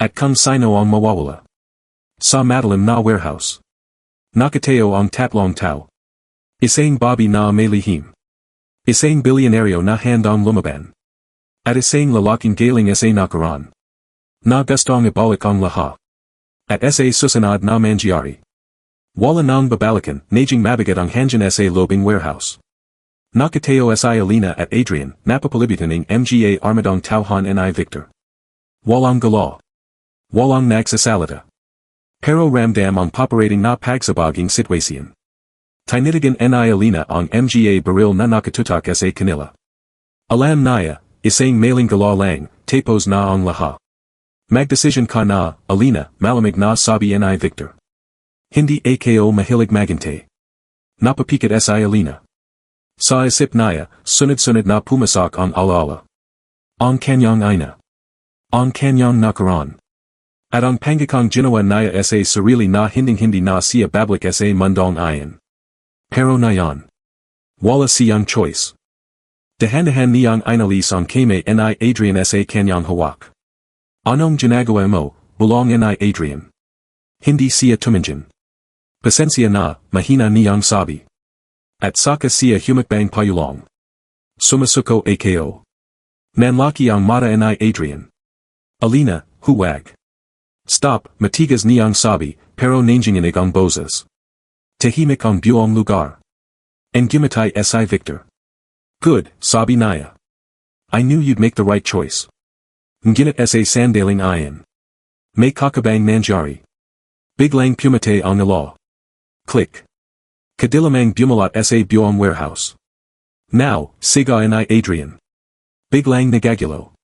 At kung sino ang mawawala. Sa madalim na warehouse. Nakatayo ang tatlong tao. Isang Bobby na may lihim. Isang bilyonaryo na handang lumaban. At isang lalaking galing sa nakaraan. Na gustong ibalik ang lahat. At sa susunod na mangyayari. Wala nang babalikan, naging mabigat ang hangin sa lobing warehouse. Nakatayo si Alina at Adrian, napapalibutan ng mga armadong tauhan ni Victor. Walang galaw. Walang nagsasalita. Pero ramdam ang paparating na pagsabaging sitwasyon. Tinitigan ni Alina ang mga baril na nakatutok sa kanila. Alam niya, isang mailing galaw lang, tapos na ang lahat. Magdesisyon ka na, Alina, malamig na sabi ni Victor. Hindi ako mahilig magante. Napapikit si Alina. Sa isip niya, sunod-sunod na pumasak ang alaala. Ang kanyang ina. Ang kanyang nakaraan. At ang pangakang ginawa niya sa sarili na hinding-hindi na siya babalik sa mundong iyon. Pero nayon. Wala siyang choice. Dahan-dahan niyang inalis ang kame ni Adrian sa kanyang hawak. Anong ginagawa mo, bulong ni Adrian? Hindi siya tumingin. Pasensya na, mahina niyang sabi. At Saka siya humakbang payulong. Sumasuko ako. Nanlaki ang mata ni Adrian. Alina, huwag. Stop, matigas niyang sabi, pero nanginginig ang boses. Tahimik ang buong lugar. And gimatay si Victor. Good, sabi niya. I knew you'd make the right choice. Ngunit sa sandaling iyon. May kakabang mangyayari. Biglang pumatay ang law. Click. Kadilamang bumulat sa buong warehouse. Now, sigaw ni Adrian. Biglang nagagulo.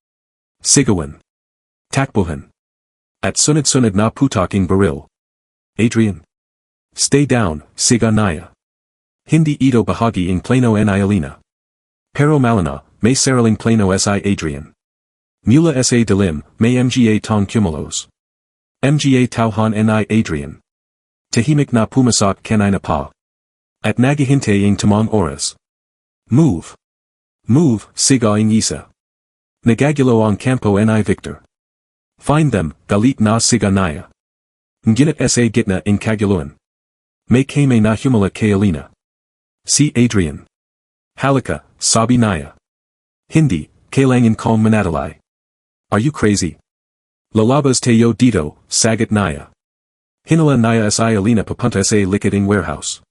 Sigawan. Takbuhan. At sunod-sunod na putaking baril. Adrian. Stay down, siga niya. Hindi ito bahagi ng plano ni Alina. Pero malana, may saraling plano si Adrian. Mula sa dilim, may mga tong cumulos. Mga tauhan ni Adrian. Tahimik na pumasok kanina pa. At naghihintay ang tamang oras. Move. Move, sigaw ang isa. Nagagulo ang kampo ni Victor. Find them, galit na siga niya. Ngunit sa gitna ng kaguluhan. May kame na humala kay Alina. Si Adrian. Halika, sabi niya. Hindi, kailangan kong manatili. Are you crazy? Lalabas tayo dito, sagot niya. Hinala niya sa Alina papunta sa likiting warehouse.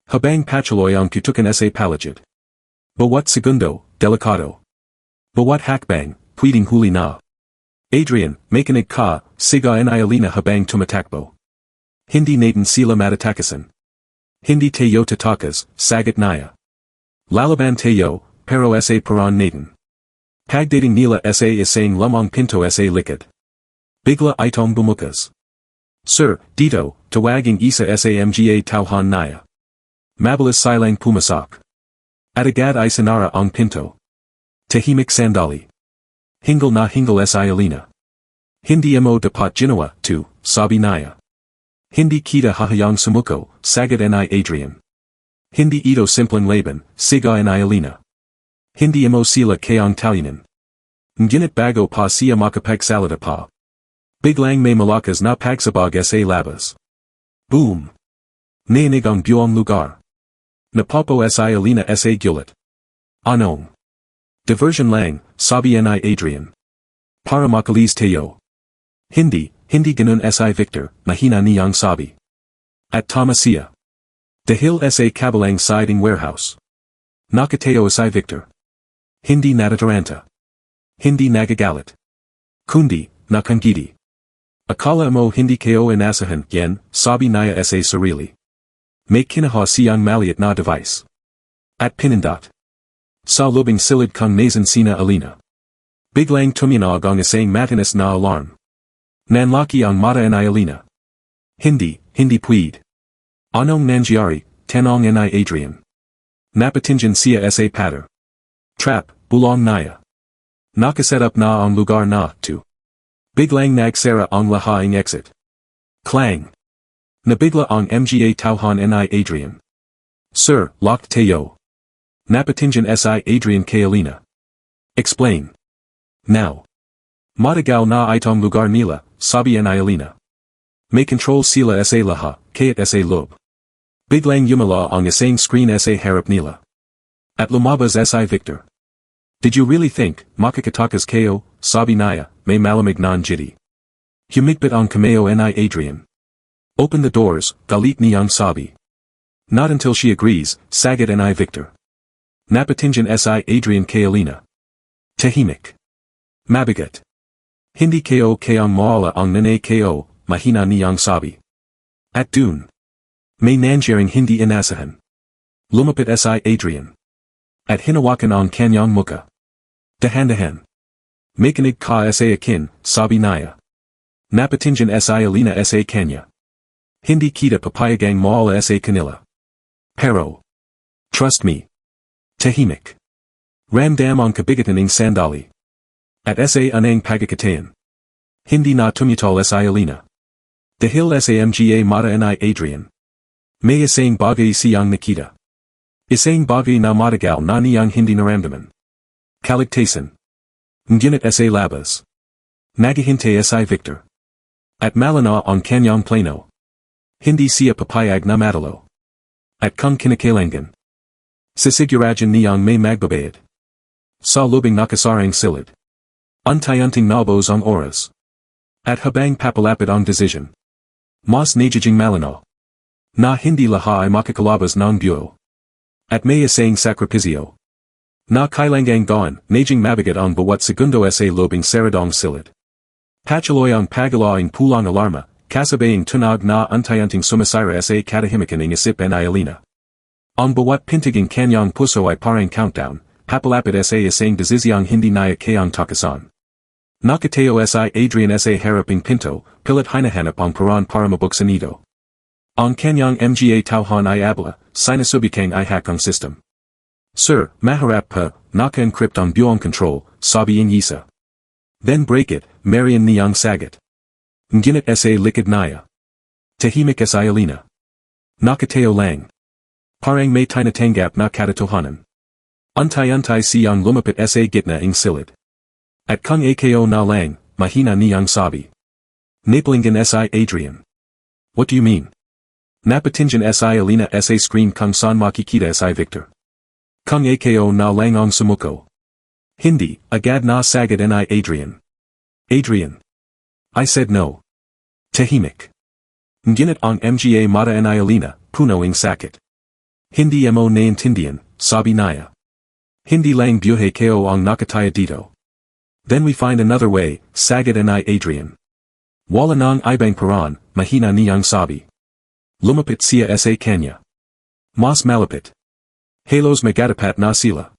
Habang patuloy ang kutukan sa palagid. Bawat segundo, delikado. Bawat hakbang, pwedeng huli na. Adrian, makinig ka, siga ni Alina habang tumatakbo. Hindi natin sila matatakasan. Hindi tayo tatakas, sagot niya. Lalaban tayo, pero sa paran natin. Pagdating nila sa isang lamang pinto sa likod. Bigla itong bumukas. Sir, dito, tawaging isa sa mga tauhan niya. Mabilis silang pumasok. At agad ay sinara ang pinto. Tahimik sandali. Hingal na hingal sa Alina. Hindi mo dapat ginawa, tu, sabi niya. Hindi kita hahayang sumuko, sagot ni Adrian. Hindi ito simpleng laban, siga ni Alina. Hindi mo sila kayang talyanin. Ngunit bago pa siya makapagsalita pa. Biglang may malakas na pagsabog sa labas. Boom! Nainig ang buong lugar. Napopo sa Alina sa gulat. Anong? Diversion lang, sabi ni Adrian. Para makalis tayo. Hindi ganun si Victor, mahina niyang sabi. At tama siya. Dahil sa kabilang siding warehouse. Nakatayo si Victor. Hindi natataranta. Hindi nagagalit. Kundi, nakangiti. Akala mo hindi kayo inaasahan yan, sabi niya sa sarili. May kinaha siyang maliit na device. At pinindot. Sa lubing silid kang nazan sina Alina. Biglang tuminog ang isang matinis na alarm. Nanlaki ang mata ni Alina. Hindi pwede. Anong nangyayari, tanong ni Adrian. Napatingin siya sa pader. Trap, bulong niya. Nakaset up na ang lugar na, tu. Biglang nagsara ang lahaing exit. Clang. Nabigla ang mga tauhan ni Adrian. Sir, locked tayo. Napatingin si Adrian kay Alina. Explain. Now. Matagaw na itong lugar nila, sabi ni Alina. May control sila sa laha, kaya't sa loob. Biglang yumala ang isang screen sa harap nila. At lumabas si Victor. Did you really think, makakatakas kayo, sabi niya, may malamig na jitty. Humigpit ang kameo ni Adrian. Open the doors, galit niyang sabi. Not until she agrees, sagot ni Victor. Napatingin si Adrian kay Alina. Tahimik. Mabigat. Hindi kayo kayang maala ang nanay kayo, mahina niyang sabi. At dun. May nangyaring hindi inaasahan. Lumapit si Adrian. At hinawakan ang kanyang muka. Dahan-dahan. Makinig ka sa akin, sabi niya. Napatingin si Alina sa kanya. Hindi kita papayagang maala sa kanila. Pero. Trust me. Tahimik. Ramdam ang kabigatan ng sandali. At sa anang pagkakatayan. Hindi na tumutol si Alina. Dahil sa mga mata ni Adrian. May isang bagay siyang nakita. Isang bagay na matagal na niyang hindi naramdaman. Kaligtasan. Ngunit sa labas. Naghihintay si Victor. At malana ang kanyang plano. Hindi siya papayag na matalo. At kung kinakailangan. Sisigurajan niyang may magbabayad. Sa lubing nakasarang silid. Untayunting nabos ang oras. At habang papalapit ang decision. Mas najijing malino. Na hindi laha ay makakalabas ng buo. At may isang sakripisyo. Na kailangang gawin, najing mabigat ang bawat segundo sa lobing saradong silid. Patuloy ang pagalaing pulang alarma, kasabaying tunog na untayunting sumasira sa katahimikan ng isip and ayalina. Ang bawat pintiging kanyang puso ay parang countdown, papalapit sa isang desisyong hindi naya kayang takasan. Nakateo si Adrian sa haraping pinto, pilit hinahanap ang paraan para mabuksan ito. Ang kanyang mga tauhan ay abla, sinasubikang ihak ang system. Sir, maharap pa, naka-encrypt ang buong control, sabi ng isa. Then break it, Marian niyang sagot. Ngunit sa likod naya. Tahimik sa ayalina. Nakateo lang. Parang may tinatanggap na katotohanan. Untay-untay siyang lumapit sa gitna ng silid. At kung ako na lang, mahina niyang sabi. Napalinggan si Adrian. What do you mean? Napatingin si Alina sa screen kung saan makikita si Victor. Kung ako na lang ang sumuko. Hindi, agad na sagad ni Adrian. Adrian. I said no. Tahimik. Ngunit ang mga mata ni Alina, puno ng sakit. Hindi mo naintindihan, sabi niya. Hindi lang buhay ko ang nakataya dito. Then we find another way, sagad ni Adrian. Wala nang ibang paraan, mahina niyang sabi. Lumapit siya sa kanya. Mas malapit. Halos magatapat na sila.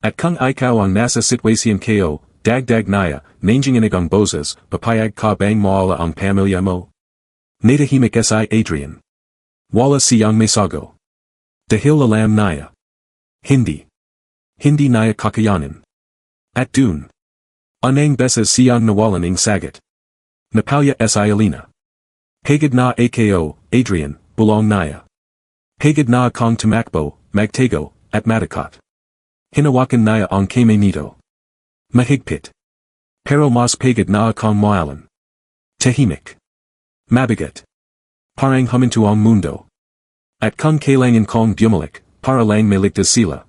At kung ikaw ang nasa sitwasyon ko, dagdag naya, nanginginig ang boses, papayag ka bang maala ang pamilya mo? Natahimik si Adrian. Wala siyang may sago. Dahil alam naya. Hindi. Hindi naya kakayanin. At dun. Anang beses siyang nawalan ng sagot. Napalya si Alina. Pagod na ako, Adrian, bulong naya. Pagod na akong tumakbo, magtago, at matakot. Hinawakan naya ang kamay nito. Mahigpit. Pero mas pagod na akong mawalan. Tahimik. Mabigat. Parang huminto ang mundo. At kung kailangan kong bumalik, para lang maligtas sila.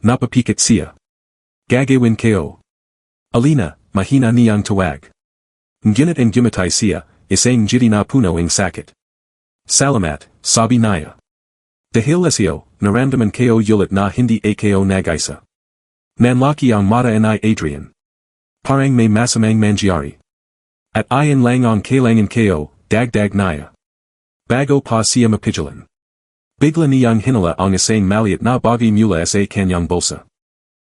Napapikit siya. Gagawin ko. Alina, mahina niyang tawag. Ngunit ang gumatay siya, isang jiti na puno ng sakit. Salamat, sabi naya. Dahil siyo, naramdaman ko ulit na hindi ako nag-isa. Nanlaki ang mata ni Adrian. Parang may masamang mangyayari. At ayon lang ang kailangan ko, dagdag naya. Bago pa siya mapigilan. Bigla niyang hinala ang isang maliit na bagay mula sa kanyang bulsa.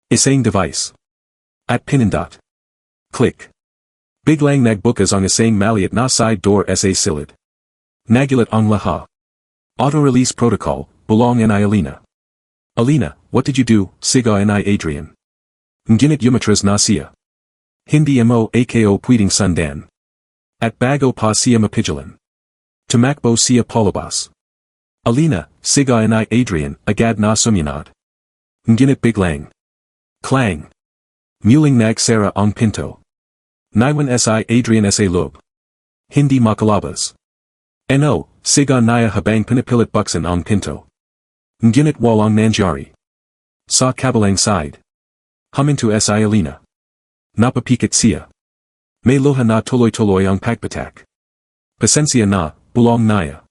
Isang device. At pinindot. Click. Biglang nagbukas ang isang maliit na side door sa silid. Nagulat ang laha. Auto-release protocol, bulong ni Alina. Alina, what did you do, siga ni Adrian? Ngunit umatras na siya. Hindi mo ako pwedeng sundan. At bago pa siya mapigilan. Tumakbo siya palabas. Alina, siga ni Adrian, agad na sumunod. Ngunit biglang. Clang. Muling nagsara ang pinto. Naiwan si Adrian sa loob. Hindi makalabas. Ano, siga niya habang pinipilit buksan ang pinto. Ngunit walang nangyari. Sa kabilang side. Huminto si Alina. Napapikit siya. May luha na tuloy-tuloy ang pagpatak. Pasensya na, bulong niya.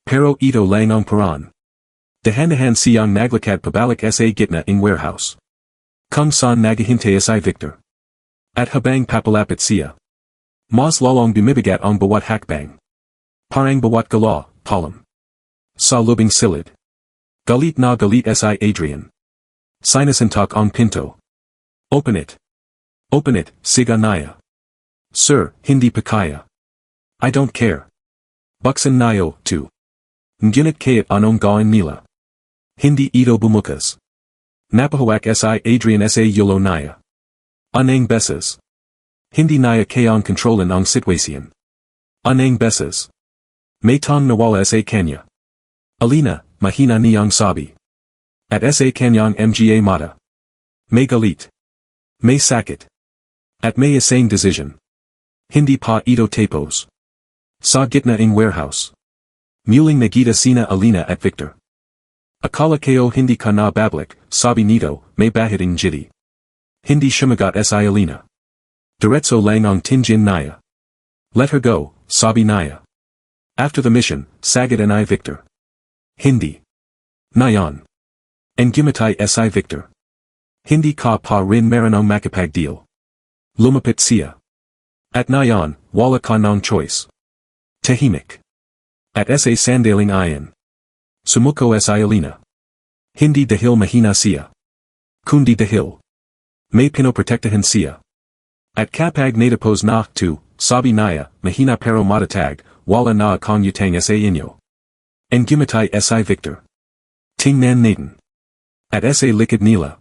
Pero ito lang ang paraan. Dahan-dahan siyang naglakad pabalik sa gitna ng warehouse. Kung saan naghihintay si Victor. At habang papalapit siya. Mas lalong bumibigat ang bawat hakbang. Parang bawat galaw, palam. Sa lubing silid. Galit na galit si Adrian. Sinasantok ang pinto. Open it. Open it, siga niya. Sir, hindi pa kaya. I don't care. Buksan niyo, too. Ngunit kahit anong gawin nila. Hindi ito bumukas. Napahawak si Adrian sa yulo niya. Anang beses. Hindi niya kayang kontrolin ang sitwasyon. Anang beses. May tong nawala sa kanya. Alina, mahina niyang sabi. At sa kanyang mga mata. May galit. May sakit. At may isang decision. Hindi pa ito tapos. Sa gitna ng warehouse. Muling nagita sina Alina at Victor. Akala ko hindi ka na bablik, sabi Nito, may bahid ng jiti. Hindi sumagot si Alina. Diretso lang ang tinjin Naya. Let her go, sabi Naya. After the mission, Sagot and I Victor. Hindi. Nayon. And gimatay si Victor. Hindi ka pa rin marunong makapagdeal. Lumapit siya. At nayon, wala ka ng choice. Tahimik. At sa sandaling iyon. Sumuko si Alina. Hindi dahil mahina siya. Kundi dahil. May pinoprotektahan siya. At kapag natapos na to, sabi Naya, mahina pero matatag, wala na akong utang sa inyo. And gimatay si Victor. Tingnan natin. At sa likod nila.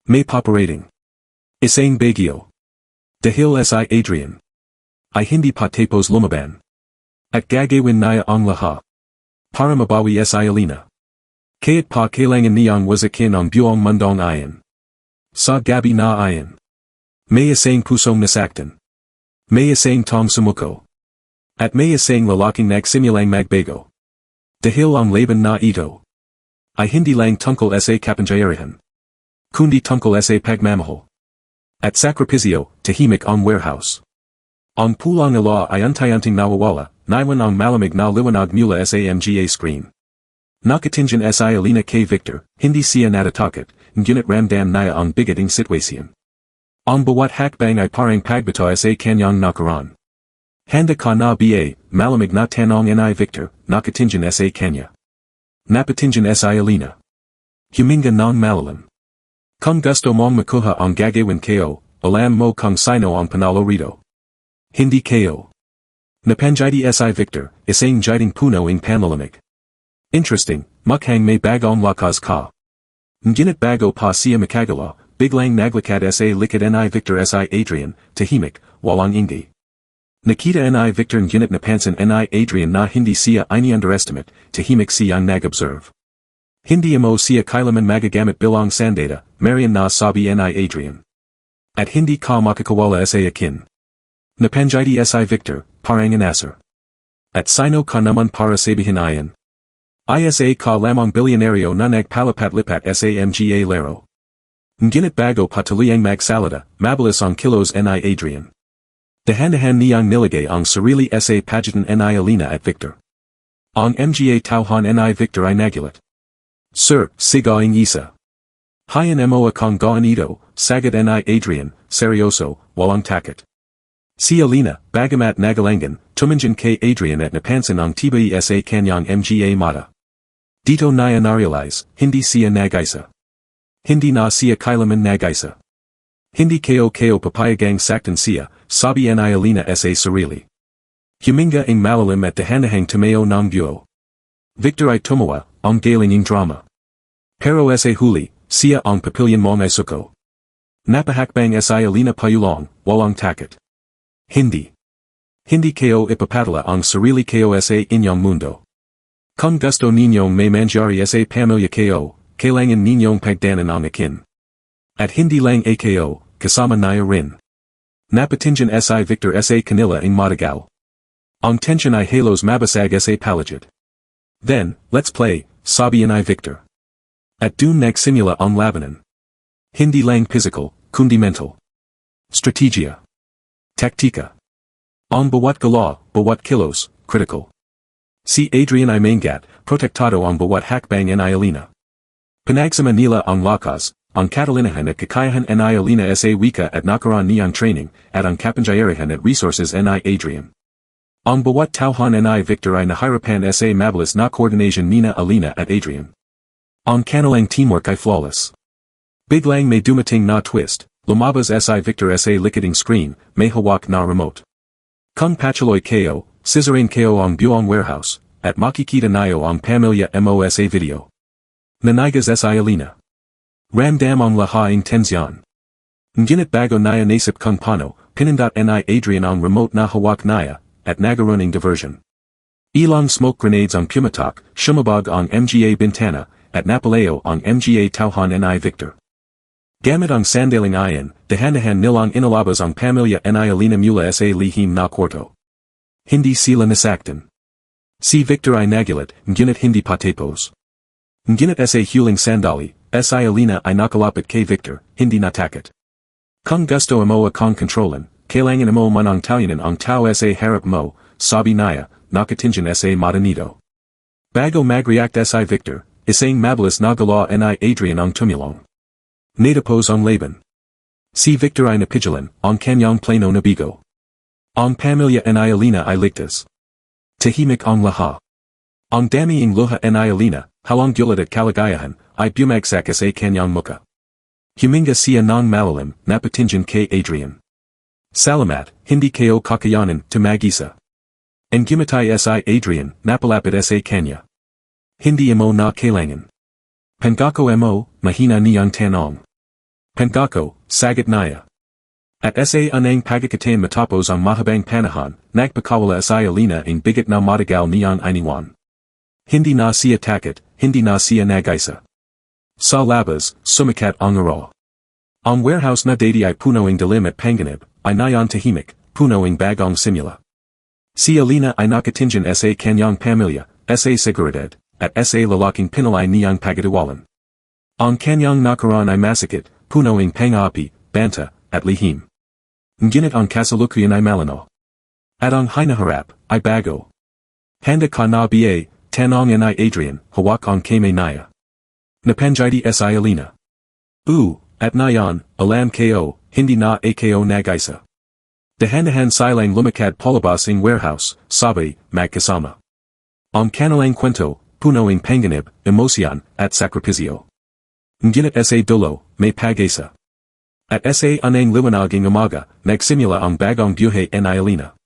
May paparating. Isang bagyo. Dahil si Adrian. Ay hindi pa tapos lumaban. At gagawin Naya ang lahat. Para mabawi si Alina. Kaya't pa kailangan niyang wasakin ang buong mundong iyon. Sa gabi na iyon. May isang pusong nasaktan. May isang tong sumuko. At may isang lalaking nagsimulang magbago. Dahil ang laban na ito. Ay hindi lang tungkol sa kapangyarihan. Kundi tungkol sa pagmamahal. At sakripisyo, tahimik ang warehouse. Ang pulang ala ay unti-unting nawawala, naiwan ang malamig na liwanag mula sa mga screen. Nakatingin si Alina kay Victor, hindi siya natatakot, ngunit ramdam niya ang bigating sitwasyon. Ang bawat hakbang ay parang pagbato sa kanyang nakaraan. Handa ka na ba, malamig na tanong ni Victor, nakatingin sa kanya. Napatingin si Alina. Huminga ng malalim. Kung gusto mong makuha ang gagawin ko, alam mo kung sino ang panalo rito. Hindi ko. Napanjidi si Victor, isang jiding puno ng panlalamig. Interesting, mukhang may bagong lakas ka. Ngunit bago pa siya makagala, biglang naglakat sa likod ni Victor si Adrian, tahimik, walang ingay. Nakita ni Victor ngunit napansin ni Adrian na hindi siya ini-underestimate, tahimik siyang nag-observe. Hindi mo siya kailaman magagamit bilang sandata, marian na sabi ni Adrian. At hindi ka makakawala sa akin. Napanjidi si Victor, parang inasar. At sino ka naman para sabihin iyon? Isa ka lamang bilyonaryo na nagpalapat-lipat sa mga laro. Ngunit bago patuluyang magsalita, mabilis ang kilos ni Adrian. Dahan-dahan niyang nilagay ang sarili sa pagitan ni Alina at Victor. Ang mga tauhan ni Victor ay nagulat. Sir, sigaing isa. Hayan mo akong gaan ito, Sagot ni Adrian, seryoso, walang takot. Si Alina, bagamat nagalangan, tumingin kay Adrian at napansin ang tibay sa kanyang mga mata. Dito niya narealize, hindi siya nag-isa. Hindi na siya kailaman nag-isa. Hindi ko papayagang saktan siya, sabi ni Alina sa sarili. Huminga ang malalim at dahan-dahang tumayo ng buo. Victor ay tumawa, ang galing ng drama. Pero sa huli, siya ang papilyon mong ay suko. Napahakbang si Alina payulong, walang takot. Hindi. Hindi ko ipapatala ang sarili ko sa inyong mundo. Kung gusto ninyong may mangyayari sa pamilya ko, kailangan ninyong pagdanan ang akin. At hindi lang ako, kasama niya rin. Napatingin si Victor sa kanila ang matagal. Ang tensyon ay halos mabasag sa palagid. Then, let's play, sabi ni Victor. At dun nagsimula ang labanan. Hindi lang physical, kundi mental. Strategia. Taktika. Ang bawat galaw, bawat kilos, critical. Si Adrian ay mangat, protektado ang bawat hakbang ni Alina. Pinagsama nila ang lakas, ang katalinahan at kakayahan ni Alina sa wika at nakaraan niyang training, at ang kapangyarihan at resources ni Adrian. Ang bawat tauhan ni Victor ay nahirapan sa mabilis na coordination nina Alina at Adrian. Ang kanilang teamwork ay flawless. Biglang may dumating na twist, lumabas si Victor sa likiding screen, may hawak na remote. Kung patuloy ko, scissoring ko ang buong warehouse, at makikita niyo ang pamilya mo sa video. Nanigas si Alina. Ramdam ang lahaing tensyon. Ngunit bago niya nasip kung paano, pinindot ni Adrian ang remote na hawak niya, at nagaruning diversion. Ilang smoke grenades ang pumatak, shumabog ang mga bintana, at napalayo ang mga tauhan ni Victor. Gamit ang sandaling iyon, dahan-dahan nilang inalabas ang pamilya ni Alina mula sa lihim na kwarto. Hindi sila nasaktan. Si Victor ay nagulat, ngunit hindi patapos. Ngunit sa huling sandali, sa alina ay nakalapit kay Victor, hindi natakot. Kung gusto mo akong kontrolin, kailangan mo manang talyanan ang tao sa harap mo, sabi niya, nakatingin sa mata nito. Bago mag-react si Victor, isang mabilis na galaw ni Adrian ang tumulong. Natapos ang laban. Si Victor ay napigilan, ang kanyang plano na bigo. Ang pamilya ni Alina ay ligtas. Tahimik ang lahat. Ang dami ng luha ni Alina, halang gulat at kalagayahan, ay bumagsak sa kanyang muka. Huminga siya ng malalim, napatingin kay Adrian. Salamat, hindi kayo kakayanin, tumag-isa. Ang gimatay si Adrian, napalapit sa kanya. Hindi mo na kailangan. Pangako mo, mahina niyang tanong. Pangako, sagot niya. At sa anang pagkakatan matapos ang mahabang panahon, nagpakawala si Alina ang bigat na matagal niyang iniwan. Hindi na siya takot, hindi na siya nag-isa. Sa labas, sumikat ang araw. Ang warehouse na dati ay puno ng dilim at panganib, ay nayon tahimik, puno ng bagong simula. Si Alina ay nakatingin sa kanyang pamilya, sa seguridad, at sa lalaking pinalay niyang pagkatiwalan. Ang kanyang nakaraan ay masakit, puno ng pang-aapi, banta, at lihim. Ngunit ang kasalukuyan ay malino. At ang hinaharap, ay bago. Handa ka na ba, tanong ni Adrian, hawak ang kamay niya. Napanjidi si Alina. At nayon, alam ko, hindi na ako nag-isa. Dahan-dahan silang lumakad palabas ng warehouse, sabi, magkasama. Ang kanilang kwento, puno ng panganib, emosyon, at sakripisyo. Ngunit sa dulo, may pag-asa. At sa anang liwanaging umaga, nagsimula ang bagong buhay ni Alina.